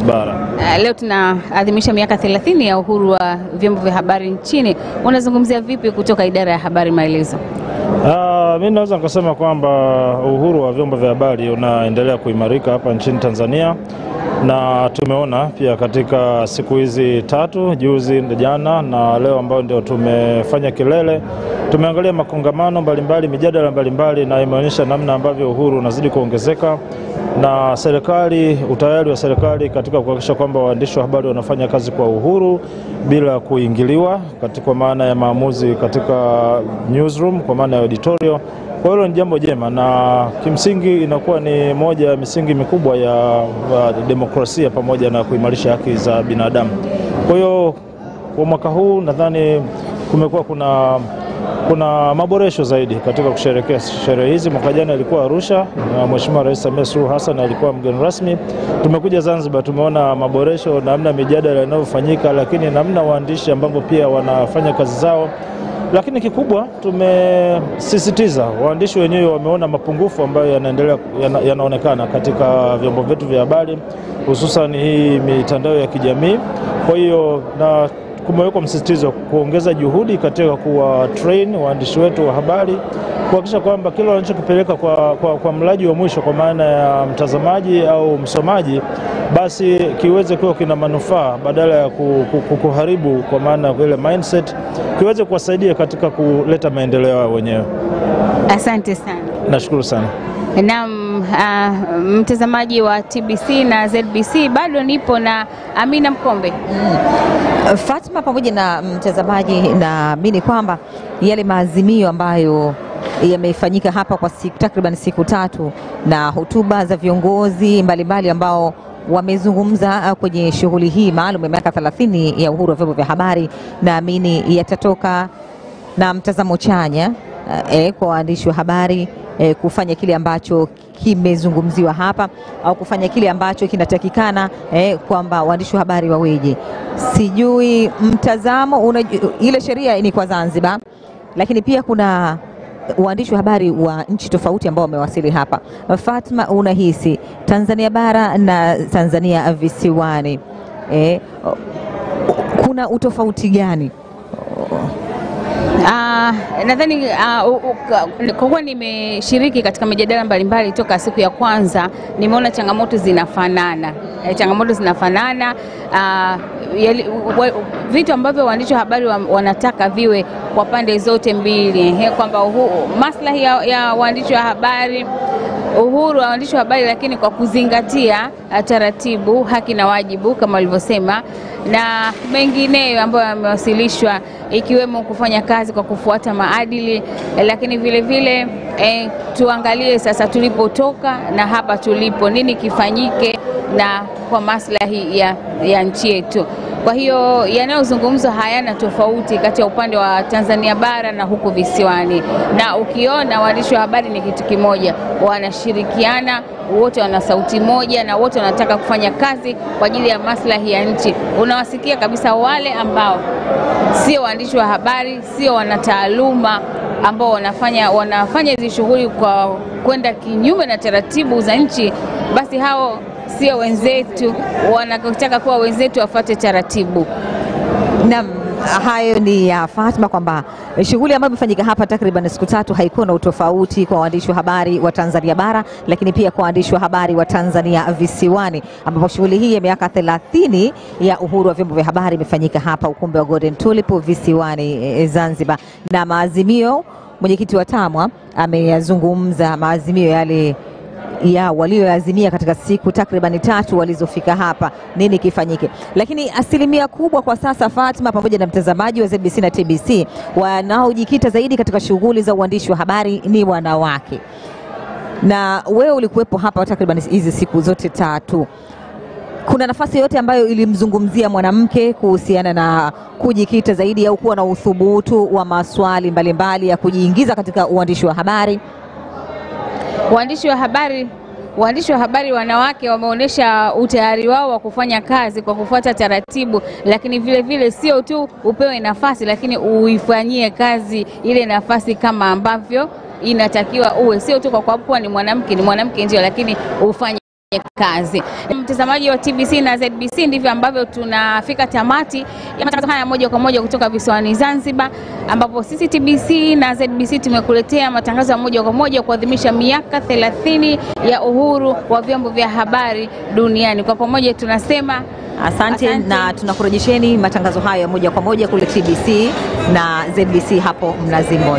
Bara. Leo tunaadhimisha miaka 30 ya uhuru wa vyombo vya habari nchini. Unazungumzia vipi kutoka idara ya Habari Maelezo? Mimi naweza kusema kwamba uhuru wa vyombo vya habari unaendelea kuimarika hapa nchini Tanzania, na tumeona pia katika siku hizi tatu, juzi, jana na leo, ambao ndio tumefanya kilele, tumeangalia makongamano mbalimbali, mijadala mbalimbali, na imeonyesha namna ambavyo uhuru unazidi kuongezeka, na serikali, utayari wa serikali katika kuhakikisha kwamba waandishi wa habari wanafanya kazi kwa uhuru bila kuingiliwa katika maana ya maamuzi katika newsroom, kwa maana ya editorial. Kwa hiyo ni jambo jema, na kimsingi inakuwa ni moja ya misingi mikubwa ya demokrasia pamoja na kuimarisha haki za binadamu. Kwa hiyo kwa mwaka huu nadhani kumekuwa kuna maboresho zaidi katika kusherehekea sherehe hizi. Mwaka jana ilikuwa Arusha na Mheshimiwa Rais Samia Suluhu Hassan alikuwa mgeni rasmi. Tumekuja Zanzibar, tumeona maboresho, namna mijadala inayofanyika, lakini namna waandishi ambao pia wanafanya kazi zao. Lakini kikubwa tumesisitiza, waandishi wenyewe wameona mapungufu ambayo yanaonekana katika vyombo vyetu vya habari, hususan hii mitandao ya kijamii. Kwa hiyo na kumewekwa msisitizo kuongeza juhudi katika kuwa train waandishi wetu wa habari, kuhakikisha kwamba kila wanachokipeleka kwa mlaji wa mwisho, kwa maana ya mtazamaji au msomaji, basi kiweze kuwa kina manufaa badala ya kuharibu, kwa maana ile mindset, kiweze kuwasaidia katika kuleta maendeleo wenyewe. Asante sana. Nashukuru sana. Naam, mtazamaji wa TBC na ZBC, bado nipo na Amina Mkombe. Fatma pamoja na mtazamaji, naamini kwamba yale maazimio ambayo yamefanyika hapa kwa takriban siku tatu, na hotuba za viongozi mbalimbali ambao wamezungumza kwenye shughuli hii maalum ya miaka 30 ya uhuru wa vyombo vya habari, naamini yatatoka na mtazamo chanya kwa waandishi wa habari kufanya kile ambacho kimezungumziwa hapa, au kufanya kile ambacho kinatakikana kwamba waandishi wa habari waweje. Sijui mtazamo ile sheria ni kwa Zanzibar, lakini pia kuna waandishi wa habari wa nchi tofauti ambao wamewasili hapa. Fatma, unahisi Tanzania bara na Tanzania visiwani kuna utofauti gani? Nadhani kwa kuwa nimeshiriki katika mijadala mbalimbali toka siku ya kwanza, nimeona changamoto zinafanana. Vitu ambavyo waandishi wa habari wanataka viwe kwa pande zote mbili, kwamba maslahi ya waandishi wa habari, uhuru wa waandishi wa habari, lakini kwa kuzingatia taratibu, haki na wajibu kama walivyosema, na mengineyo ambayo yamewasilishwa, ikiwemo kufanya kazi kwa kufuata maadili. Lakini vile vile tuangalie sasa tulipotoka na hapa tulipo, nini kifanyike na kwa maslahi ya nchi yetu. Kwa hiyo yanayozungumzwa hayana tofauti kati ya upande wa Tanzania bara na huku visiwani, na ukiona waandishi wa habari ni kitu kimoja, wanashirikiana, wote wana sauti moja, na wote wanataka kufanya kazi kwa ajili ya maslahi ya nchi. Unawasikia kabisa wale ambao sio waandishi wa habari, sio wanataaluma, ambao wanafanya hizi shughuli kwa kwenda kinyume na taratibu za nchi, basi hao sio wenzetu, wanataka kuwa wenzetu wafuate taratibu. Na hayo ni ya Fatma, kwamba shughuli ambayo imefanyika hapa takriban siku tatu haikuwa na utofauti kwa waandishi wa habari wa Tanzania bara, lakini pia kwa waandishi wa habari wa Tanzania visiwani, ambapo shughuli hii ya miaka 30 ya uhuru wa vyombo vya habari imefanyika hapa ukumbi wa Tulip visiwani Zanzibar. Na maazimio, mwenyekiti wa TAMWA ameyazungumza maazimio yale ya walioazimia katika siku takriban tatu walizofika hapa, nini kifanyike. Lakini asilimia kubwa kwa sasa, Fatma pamoja na mtazamaji wa ZBC na TBC, wanaojikita zaidi katika shughuli za uandishi wa habari ni wanawake. Na wewe ulikuwepo hapa takriban hizi siku zote tatu. Kuna nafasi yote ambayo ilimzungumzia mwanamke kuhusiana na kujikita zaidi au kuwa na uthubutu wa maswali mbalimbali ya kujiingiza katika uandishi wa habari? Waandishi wa habari waandishi wa habari wanawake wameonyesha utayari wao wa kufanya kazi kwa kufuata taratibu, lakini vile vile sio tu upewe nafasi, lakini uifanyie kazi ile nafasi kama ambavyo inatakiwa uwe, sio tu kwa kuwa ni mwanamke ndio, lakini ufanye kazi. Mtazamaji wa TBC na ZBC, ndivyo ambavyo tunafika tamati ya matangazo haya moja kwa moja kutoka visiwani Zanzibar, ambapo sisi TBC na ZBC tumekuletea matangazo ya moja kwa moja kuadhimisha miaka 30 ya uhuru wa vyombo vya habari duniani. Kwa pamoja tunasema asante na tunakurejesheni matangazo haya moja kwa moja kule TBC na ZBC hapo Mnazi Mmoja.